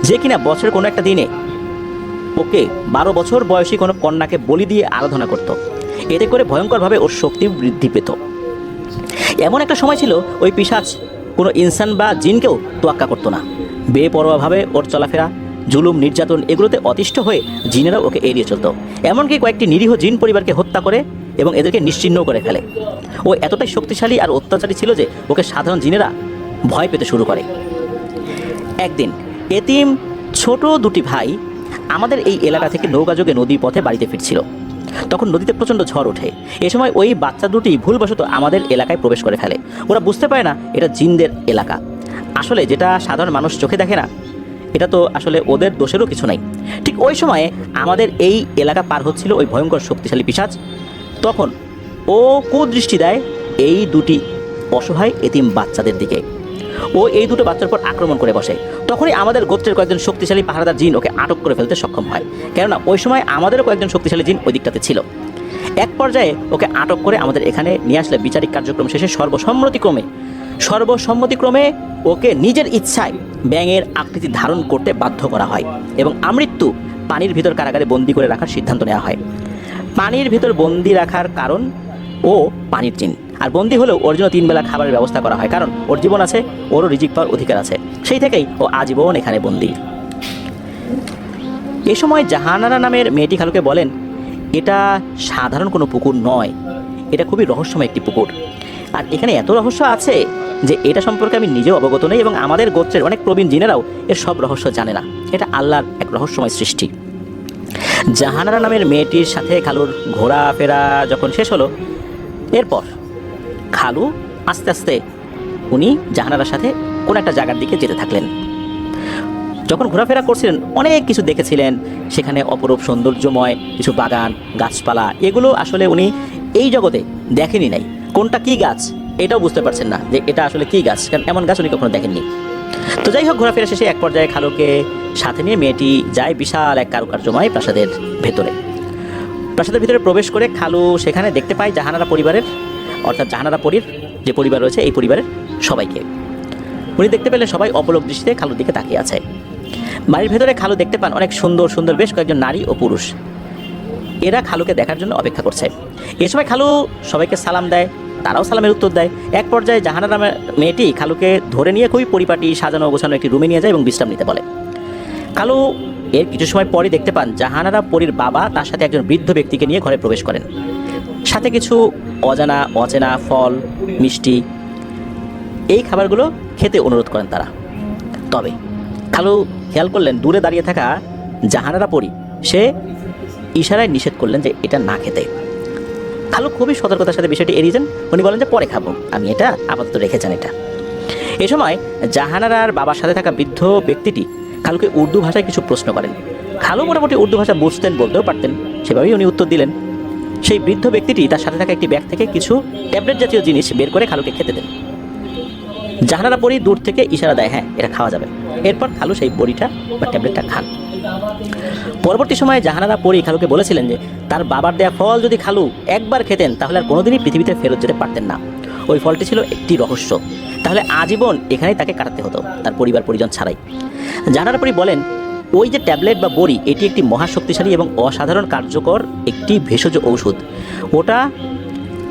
যে কিনা বছরের কোনো একটা দিনে ওকে 12 বছর বয়সী কোনো কন্যাকে বলি দিয়ে আরাধনা করত। এতে করে ভয়ঙ্করভাবে ওর শক্তি বৃদ্ধি পেত। এমন একটা সময় ছিল ওই পিশাচ কোনো ইনসান বা জিনকেও তোয়াক্কা করতো না। বেপরোয়াভাবে ওর চলাফেরা, জুলুম নির্যাতন এগুলোতে অতিষ্ঠ হয়ে জিনেরাও ওকে এড়িয়ে চলত। এমনকি কয়েকটি নিরীহ জিন পরিবারকে হত্যা করে এবং এদেরকে নিশ্চিহ্ন করে ফেলে। ও এতটাই শক্তিশালী আর অত্যাচারী ছিল যে ওকে সাধারণ জিনেরা ভয় পেতে শুরু করে। একদিন এতিম ছোট দুটি ভাই আমাদের এই এলাকা থেকে নৌকাযোগে নদী পথে বাড়িতে ফিরছিল। তখন নদীতে প্রচণ্ড ঝড় ওঠে। এ সময় ওই বাচ্চা দুটি ভুলবশত আমাদের এলাকায় প্রবেশ করে ফেলে। ওরা বুঝতে পারে না এটা জিনদের এলাকা। আসলে যেটা সাধারণ মানুষ চোখে দেখে না, এটা তো আসলে ওদের দোষেরও কিছু নাই। ঠিক ওই সময়ে আমাদের এই এলাকা পার হচ্ছিল ওই ভয়ঙ্কর শক্তিশালী পিশাচ। তখন ও কুদৃষ্টি দেয় এই দুটি অসহায় এতিম বাচ্চাদের দিকে। ও এই দুটো বাচ্চার উপর আক্রমণ করে বসে। তখনই আমাদের গোত্রের কয়েকজন শক্তিশালী পাহারাদার জিন ওকে আটক করে ফেলতে সক্ষম হয়, কেননা ওই সময় আমাদেরও কয়েকজন শক্তিশালী জিন ওই দিকটাতে ছিল। এক পর্যায়ে ওকে আটক করে আমাদের এখানে নিয়ে আসলে বিচারিক কার্যক্রম শেষে সর্বসম্মতিক্রমে ওকে নিজের ইচ্ছায় ব্যাঙের আকৃতি ধারণ করতে বাধ্য করা হয় এবং আমৃত্যু পানির ভিতর কারাগারে বন্দি করে রাখার সিদ্ধান্ত নেওয়া হয়। পানির ভিতর বন্দি রাখার কারণ ও পানির জিন, আর বন্দি হলেও ওর জন্য 3 বেলা খাবারের ব্যবস্থা করা হয়, কারণ ওর জীবন আছে, ওরও রিজিক পাওয়ার অধিকার আছে। সেই থেকেই ও আজীবন এখানে বন্দি। এ সময় জাহানারা নামের মেয়েটি খালুকে বলেন, এটা সাধারণ কোনো পুকুর নয়, এটা খুবই রহস্যময় একটি পুকুর। আর এখানে এত রহস্য আছে যে এটা সম্পর্কে আমি নিজেও অবগত নই এবং আমাদের গোত্রের অনেক প্রবীণ জিনেরাও এর সব রহস্য জানে না। এটা আল্লাহর এক রহস্যময় সৃষ্টি। জাহানারা নামের মেয়েটির সাথে খালুর ঘোরাফেরা যখন শেষ হলো, এরপর খালু আস্তে আস্তে উনি জাহানারার সাথে কোনো একটা জায়গার দিকে যেতে থাকলেন। যখন ঘোরাফেরা করছিলেন অনেক কিছু দেখেছিলেন, সেখানে অপরূপ সৌন্দর্যময় কিছু বাগান, গাছপালা, এগুলো আসলে উনি এই জগতে দেখেনি নাই। কোনটা কী গাছ এটাও বুঝতে পারছেন না যে এটা আসলে কী গাছ, কারণ এমন গাছ উনি কখনো দেখেননি। তো যাই হোক, ঘোরাফেরা শেষে এক পর্যায়ে খালুকে সাথে নিয়ে মেয়েটি যায় বিশাল এক কারুকার্যময় প্রাসাদের ভেতরে। প্রাসাদের ভিতরে প্রবেশ করে খালু সেখানে দেখতে পায় জাহানারা পরিবারের, অর্থাৎ জাহানারা পরীর যে পরিবার রয়েছে এই পরিবারের সবাইকে। উনি দেখতে পেলেন সবাই অপলক দৃষ্টিতে খালুর দিকে তাকিয়ে আছে। বাড়ির ভেতরে খালু দেখতে পান অনেক সুন্দর সুন্দর বেশ কয়েকজন নারী ও পুরুষ, এরা খালুকে দেখার জন্য অপেক্ষা করছে। এ সময় খালু সবাইকে সালাম দেয়, তারাও সালামের উত্তর দেয়। এক পর্যায়ে জাহানারা মেয়েটি খালুকে ধরে নিয়ে খুবই পরিপাটি সাজানো গোছানো একটি রুমে নিয়ে যায় এবং বিশ্রাম নিতে বলে। খালু এর কিছু সময় পরে দেখতে পান জাহানারা পরীর বাবা তার সাথে একজন বৃদ্ধ ব্যক্তিকে নিয়ে ঘরে প্রবেশ করেন। সাথে কিছু অচেনা ফল, মিষ্টি, এই খাবারগুলো খেতে অনুরোধ করেন তারা। তবে খালু খেয়াল করলেন দূরে দাঁড়িয়ে থাকা জাহানারা পরী সে ইশারায় নিষেধ করলেন যে এটা না খেতে। খালু খুবই সতর্কতার সাথে বিষয়টি এড়িয়ে যান। উনি বলেন যে পরে খাবো, আমি এটা আপাতত রেখে যান এটা। এ সময় জাহানারার বাবার সাথে থাকা বৃদ্ধ ব্যক্তিটি খালুকে উর্দু ভাষায় কিছু প্রশ্ন করেন। খালু মোটামুটি উর্দু ভাষা বুঝতেন, বলতেও পারতেন, সেভাবেই উনি উত্তর দিলেন। সেই বৃদ্ধ ব্যক্তিটি তার সাথে থাকা একটি ব্যাগ থেকে কিছু ট্যাবলেট জাতীয় জিনিস বের করে খালুকে খেতে দেন। জাহানারা পরী দূর থেকে ইশারা দেয়, হ্যাঁ এটা খাওয়া যাবে। এরপর খালু সেই বড়িটা বা ট্যাবলেটটা খান। পরবর্তী সময়ে জাহানারা পরী খালুকে বলেছিলেন যে তার বাবার দেয়া ফল যদি খালু একবার খেতেন তাহলে আর কোনোদিনই পৃথিবীতে ফেরত যেতে পারতেন না। ওই ফলটি ছিল একটি রহস্য, তাহলে আজীবন এখানেই তাকে কাটাতে হতো তার পরিবার পরিজন ছাড়াই। জাহানারা পরী বলেন, ওই যে ট্যাবলেট বা বড়ি, এটি একটি মহাশক্তিশালী এবং অসাধারণ কার্যকর একটি ভেষজ ঔষধ। ওটা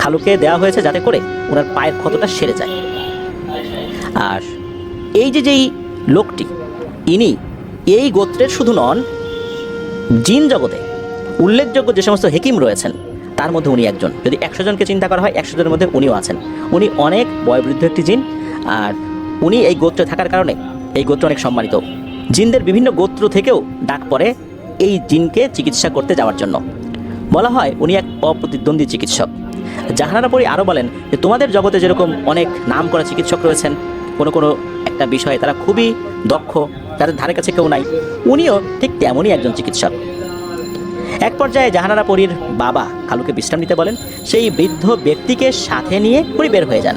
খালুকে দেওয়া হয়েছে যাতে করে ওনার পায়ের ক্ষতটা সেরে যায়। আর এই যেই লোকটি, ইনি এই গোত্রের শুধু নন, জিন জগতে উল্লেখযোগ্য যে সমস্ত হেকিম রয়েছেন তার মধ্যে উনি একজন। যদি 100 জনকে চিন্তা করা হয় 100 জনের মধ্যে উনিও আছেন। উনি অনেক বয়োবৃদ্ধ একটি জিন, আর উনি এই গোত্রে থাকার কারণে এই গোত্র অনেক সম্মানিত। জিনদের বিভিন্ন গোত্র থেকেও ডাক পড়ে এই জিনকে চিকিৎসা করতে যাওয়ার জন্য। বলা হয় উনি এক অপ্রতিদ্বন্দ্বী চিকিৎসক। জাহানারা পরী আরও বলেন যে তোমাদের জগতে যেরকম অনেক নাম করা চিকিৎসক রয়েছেন, কোনো একটা বিষয়ে তারা খুবই দক্ষ, তাদের ধারে কাছে কেউ নাই, উনিও ঠিক তেমনই একজন চিকিৎসক। এক পর্যায়ে জাহানারা পরীর বাবা খালুকে বিশ্রাম নিতে বলেন। সেই বৃদ্ধ ব্যক্তিকে সাথে নিয়ে উনি বের হয়ে যান।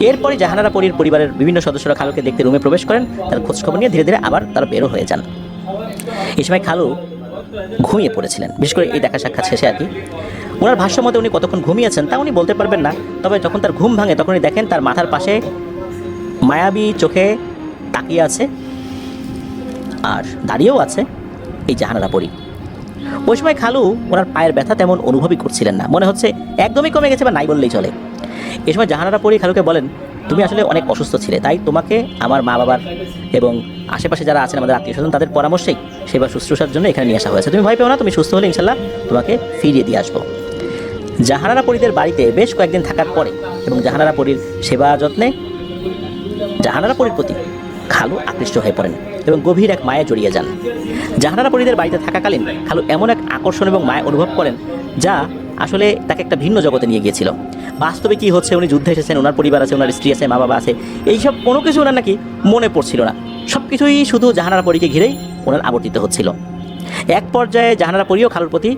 এরপরে জাহানারা পরীর পরিবারের বিভিন্ন সদস্যরা খালুকে দেখতে রুমে প্রবেশ করেন। তার খোঁজখবর নিয়ে ধীরে ধীরে আবার তারা বেরো হয়ে যান। এই সময় খালু ঘুমিয়ে পড়েছিলেন, বিশেষ করে এই দেখা সাক্ষাৎ শেষে আর কি। ওনার ভাষ্য মতে উনি কতক্ষণ ঘুমিয়েছেন তা উনি বলতে পারবেন না, তবে যখন তার ঘুম ভাঙে তখনই দেখেন তার মাথার পাশে মায়াবী চোখে তাকিয়ে আছে আর দাঁড়িয়েও আছে এই জাহানারা পরী। ওই সময় খালু ওনার পায়ের ব্যথা তেমন অনুভবই করছিলেন না, মনে হচ্ছে একদমই কমে গেছে বা নাই বললেই চলে। এই সময় জাহানারা পরী খালুকে বলেন, তুমি আসলে অনেক অসুস্থ ছিলে, তাই তোমাকে আমার মা বাবার এবং আশেপাশে যারা আছেন আমাদের আত্মীয় স্বজন তাদের পরামর্শেই সেবা শুশ্রূষার জন্য এখানে নিয়ে আসা হয়েছে। তুমি ভয় পেও না, তুমি সুস্থ হলে ইনশাল্লাহ তোমাকে ফিরিয়ে দিয়ে আসবো। জাহানারা পরীদের বাড়িতে বেশ কয়েকদিন থাকার পরে এবং জাহানারা পরীর সেবা যত্নে জাহানারা পরীর প্রতি খালু আকৃষ্ট হয়ে পড়েন এবং গভীর এক মায়ে জড়িয়ে যান। জাহানারা পরীদের বাড়িতে থাকাকালীন খালু এমন এক আকর্ষণ এবং মায়া অনুভব করেন যা আসলে তাকে একটা ভিন্ন জগতে নিয়ে গিয়েছিল। বাস্তবে কি হচ্ছে, উনি যুদ্ধে এসেছেন, ওনার পরিবার আছে, ওনার স্ত্রী আছে, মা বাবা আছে, এইসব কোনো কিছু ওনার নাকি মনে পড়ছিল না। সব কিছুই শুধু জাহানারা পরীকে ঘিরেই ওনার আবর্তিত হচ্ছিল। এক পর্যায়ে জাহানারা পরীও খালুর প্রতি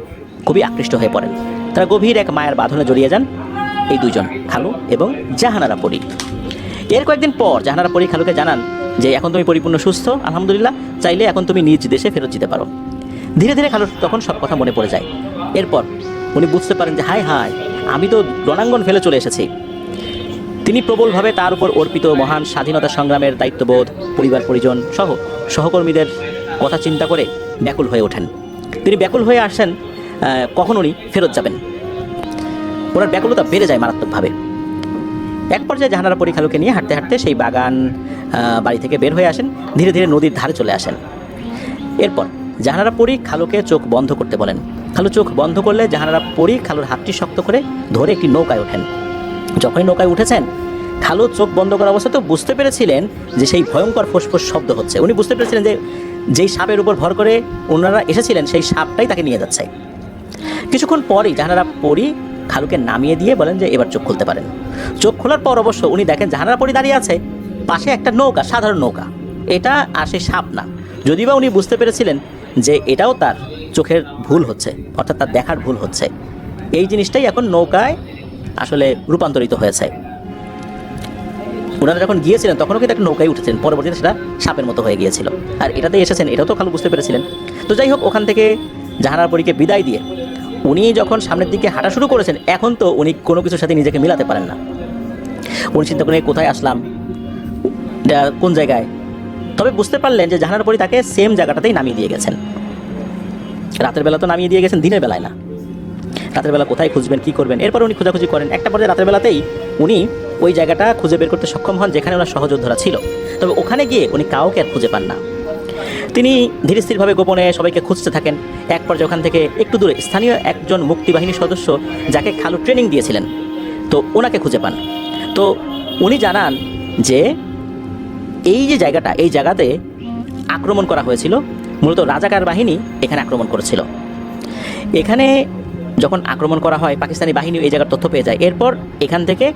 খুবই আকৃষ্ট হয়ে পড়েন। তারা গভীর এক মায়ের বাঁধনে জড়িয়ে যান, এই দুইজন, খালু এবং জাহানারা পরী। এর কয়েকদিন পর জাহানারা পরী খালুকে জানান যে এখন তুমি পরিপূর্ণ সুস্থ, আলহামদুলিল্লাহ, চাইলে এখন তুমি নিজ দেশে ফেরত যেতে পারো। ধীরে ধীরে খালুর তখন সব কথা মনে পড়ে যায়। এরপর উনি বুঝতে পারেন যে হায় হায়, আমি তো রণাঙ্গন ফেলে চলে এসেছি। তিনি প্রবলভাবে তার উপর অর্পিত মহান স্বাধীনতা সংগ্রামের দায়িত্ববোধ, পরিবার পরিজন সহ সহকর্মীদের কথা চিন্তা করে ব্যাকুল হয়ে ওঠেন। তিনি ব্যাকুল হয়ে আসেন কখন উনি ফেরত যাবেন। ওনার ব্যাকুলতা বেড়ে যায় মারাত্মকভাবে। এক পর্যায়ে জাহানারা পরী খালুকে নিয়ে হাঁটতে হাঁটতে সেই বাগান বাড়ি থেকে বের হয়ে আসেন, ধীরে ধীরে নদীর ধারে চলে আসেন। এরপর জাহানারা পরী খালুকে চোখ বন্ধ করতে বলেন। খালু চোখ বন্ধ করলে জাহানারা পরী খালুর হাতটি শক্ত করে ধরে একটি নৌকায় ওঠেন। যখনই নৌকায় উঠেছেন, খালু চোখ বন্ধ করা অবস্থাতেও বুঝতে পেরেছিলেন যে সেই ভয়ঙ্কর ফোঁস শব্দ হচ্ছে। উনি বুঝতে পেরেছিলেন যে যেই সাপের উপর ভর করে ওনারা এসেছিলেন সেই সাপটাই তাকে নিয়ে যাচ্ছে। কিছুক্ষণ পরেই জাহানারা পরী খালুকে নামিয়ে দিয়ে বলেন যে এবার চোখ খুলতে পারেন। চোখ খোলার পর অবশ্য উনি দেখেন জাহানারা পরী দাঁড়িয়ে আছে, পাশে একটা নৌকা, সাধারণ নৌকা। এটা আর সেই সাপ না, যদিও বা উনি বুঝতে পেরেছিলেন যে এটাও তার চোখের ভুল হচ্ছে, অর্থাৎ তার দেখার ভুল হচ্ছে। এই জিনিসটাই এখন নৌকায় আসলে রূপান্তরিত হয়েছে। ওনারা যখন গিয়েছিলেন তখনও কিন্তু একটা নৌকায় উঠেছেন, পরবর্তীতে সেটা সাপের মতো হয়ে গিয়েছিল। আর এটাতে এসেছেন, এটাও তো খালু বুঝতে পেরেছিলেন। তো যাই হোক, ওখান থেকে জাহানারা পরীকে বিদায় দিয়ে উনি যখন সামনের দিকে হাঁটা শুরু করেছেন, এখন তো উনি কোনো কিছুর সাথে নিজেকে মিলাতে পারেন না। উনি চিন্তা করেন কোথায় আসলাম, কোন জায়গায়। তবে বুঝতে পারলেন যে জাহানারা পরী তাকে সেম জায়গাটাতেই নামিয়ে দিয়ে গেছেন। রাতের বেলা তো নামিয়ে দিয়ে গেছেন, দিনের বেলায় না। রাতের বেলা কোথায় খুঁজবেন, কী করবেন, এরপর উনি খোঁজাখুঁজি করেন। একটা পর্যায়ে রাতের বেলাতেই উনি ওই জায়গাটা খুঁজে বের করতে সক্ষম হন যেখানে ওনার সহযোদ্ধারা ছিল। তবে ওখানে গিয়ে উনি কাউকে আর খুঁজে পান না। তিনি ধীরে স্থিরভাবে গোপনে সবাইকে খুঁজতে থাকেন। এক পর্যায়ে ওখান থেকে একটু দূরে স্থানীয় একজন মুক্তিবাহিনীর সদস্য, যাকে খালু ট্রেনিং দিয়েছিলেন, তো ওনাকে খুঁজে পান। তো উনি জানান যে এই যে জায়গাটা, এই জায়গাতে আক্রমণ করা হয়েছিল, মূলত রাজাকার বাহিনী এখানে আক্রমণ করেছিল। এখানে যখন আক্রমণ করা হয়, পাকিস্তানি বাহিনী এই জায়গার তথ্য পেয়ে যায়। এরপর এখান থেকে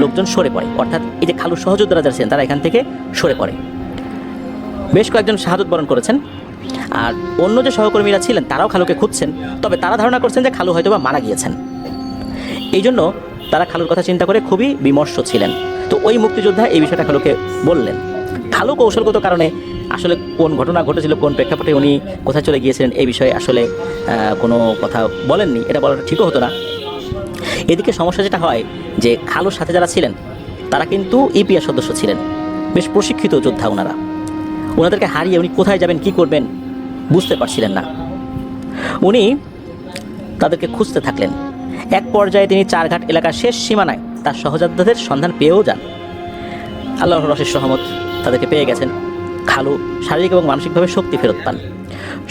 লোকজন সরে পড়ে, অর্থাৎ এই যে খালুর সহযোদ্ধারা যারা ছিলেন তারা এখান থেকে সরে পড়ে। বেশ কয়েকজন শাহাদত বরণ করেছেন। আর অন্য যে সহকর্মীরা ছিলেন তারাও খালুকে খুঁজছেন, তবে তারা ধারণা করছেন যে খালু হয়তো বা মারা গিয়েছেন। এই জন্য তারা খালুর কথা চিন্তা করে খুবই বিমর্ষ ছিলেন। তো ওই মুক্তিযোদ্ধা এই বিষয়টা খালুকে বললেন। খালু কৌশলগত কারণে আসলে কোন ঘটনা ঘটেছিল, কোন প্রেক্ষাপটে উনি কোথায় চলে গিয়েছিলেন, এই বিষয়ে আসলে কোনো কথা বলেননি। এটা বলাটা ঠিকও হতো না। এদিকে সমস্যা যেটা হয় যে খালুর সাথে যারা ছিলেন তারা কিন্তু ইপিআর সদস্য ছিলেন, বেশ প্রশিক্ষিত যোদ্ধা। ওনাদেরকে হারিয়ে উনি কোথায় যাবেন, কি করবেন বুঝতে পারছিলেন না। উনি তাদেরকে খুঁজতে থাকলেন। এক পর্যায়ে তিনি চারঘাট এলাকার শেষ সীমানায় তার সহযোদ্ধাদের সন্ধান পেয়েও যান। আল্লাহর অশেষ রহমত, তাদেরকে পেয়ে গেছেন। খালু শারীরিক এবং মানসিকভাবে শক্তি ফেরত পান।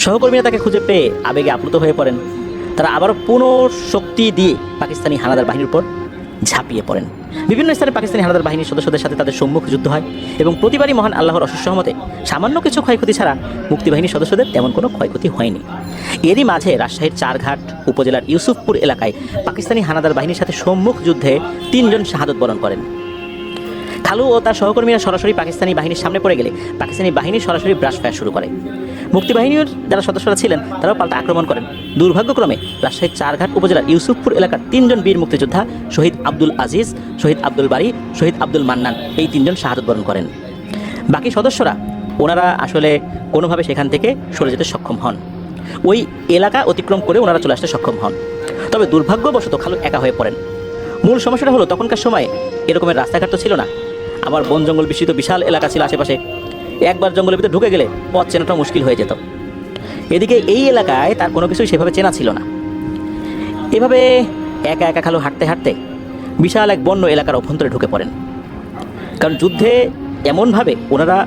সহকর্মীরা তাকে খুঁজে পেয়ে আবেগে আপ্লুত হয়ে পড়েন। তারা আবারও পুনঃশক্তি দিয়ে পাকিস্তানি হানাদার বাহিনীর উপর ঝাঁপিয়ে পড়েন। বিভিন্ন স্থানে পাকিস্তানি হানাদার বাহিনীর সদস্যদের সাথে তাদের সম্মুখ যুদ্ধ হয় এবং প্রতিবারই মহান আল্লাহর অশেষ রহমতে সামান্য কিছু ক্ষয়ক্ষতি ছাড়া মুক্তিবাহিনীর সদস্যদের তেমন কোনো ক্ষয়ক্ষতি হয়নি। এরই মাঝে রাজশাহীর চারঘাট উপজেলার ইউসুফপুর এলাকায় পাকিস্তানি হানাদার বাহিনীর সাথে সম্মুখ যুদ্ধে 3 জন শাহাদত বরণ করেন। খালু ও তার সহকর্মীরা সরাসরি পাকিস্তানি বাহিনীর সামনে পড়ে গেলে পাকিস্তানি বাহিনী সরাসরি ব্রাশ ফায়ার শুরু করে। মুক্তিবাহিনীর যারা সদস্যরা ছিলেন তারাও পাল্টা আক্রমণ করেন। দুর্ভাগ্যক্রমে রাজশাহীর চারঘাট উপজেলার ইউসুফপুর এলাকার 3 জন বীর মুক্তিযোদ্ধা শহীদ আব্দুল আজিজ, শহীদ আব্দুল বারী, শহীদ আব্দুল মান্নান, এই 3 জন শাহাদত বরণ করেন। বাকি সদস্যরা ওনারা আসলে কোনোভাবে সেখান থেকে সরে যেতে সক্ষম হন। ওই এলাকা অতিক্রম করে ওনারা চলে আসতে সক্ষম হন। তবে দুর্ভাগ্যবশত খালু একা হয়ে পড়েন। মূল সমস্যাটা হলো তখনকার সময়ে এরকমের রাস্তাঘাট তো ছিল না, আবার বন জঙ্গল বিস্তৃত বিশাল এলাকা ছিল আশেপাশে। একবার জঙ্গলের ভিতরে ঢুকে গেলে পথ চেনাটা মুশকিল হয়ে যেত। এদিকে এই এলাকায় তার কোনো কিছুই সেভাবে চেনা ছিল না। এভাবে একা একা খালু হাঁটতে হাঁটতে বিশাল এক বন্য এলাকার অভ্যন্তরে ঢুকে পড়েন। কারণ যুদ্ধে এমনভাবে ওনারা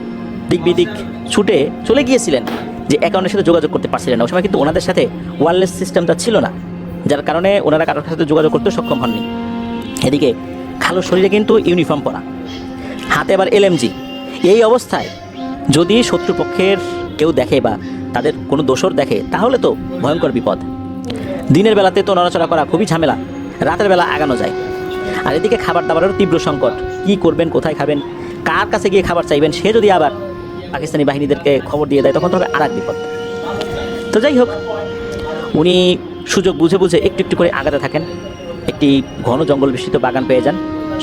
দিক বিদিক ছুটে চলে গিয়েছিলেন যে একে অন্যের সাথে যোগাযোগ করতে পারছিলেন না। ওই সময় কিন্তু ওনাদের সাথে ওয়্যারলেস সিস্টেমটা ছিল না, যার কারণে ওনারা কারোর সাথে যোগাযোগ করতে সক্ষম হননি। এদিকে খালুর শরীরে কিন্তু ইউনিফর্ম পরা, হাতে আবার এলএমজি। এই অবস্থায় যদি শত্রুপক্ষের কেউ দেখে বা তাদের কোনো দোসর দেখে তাহলে তো ভয়ঙ্কর বিপদ। দিনের বেলাতে তো নড়াচড়া করা খুবই ঝামেলা, রাতের বেলা আগানো যায়। আর এদিকে খাবার দাবারের তীব্র সংকট, কি করবেন, কোথায় খাবেন, কার কাছে গিয়ে খাবার চাইবেন, সে যদি আবার পাকিস্তানি বাহিনীদেরকে খবর দিয়ে দেয় তখন তো হবে আর এক বিপদ। তো যাই হোক, উনি সুযোগ বুঝে বুঝে একটু একটু করে আগাতে থাকেন। একটি ঘন জঙ্গল বিস্তৃত বাগান পেয়ে যান,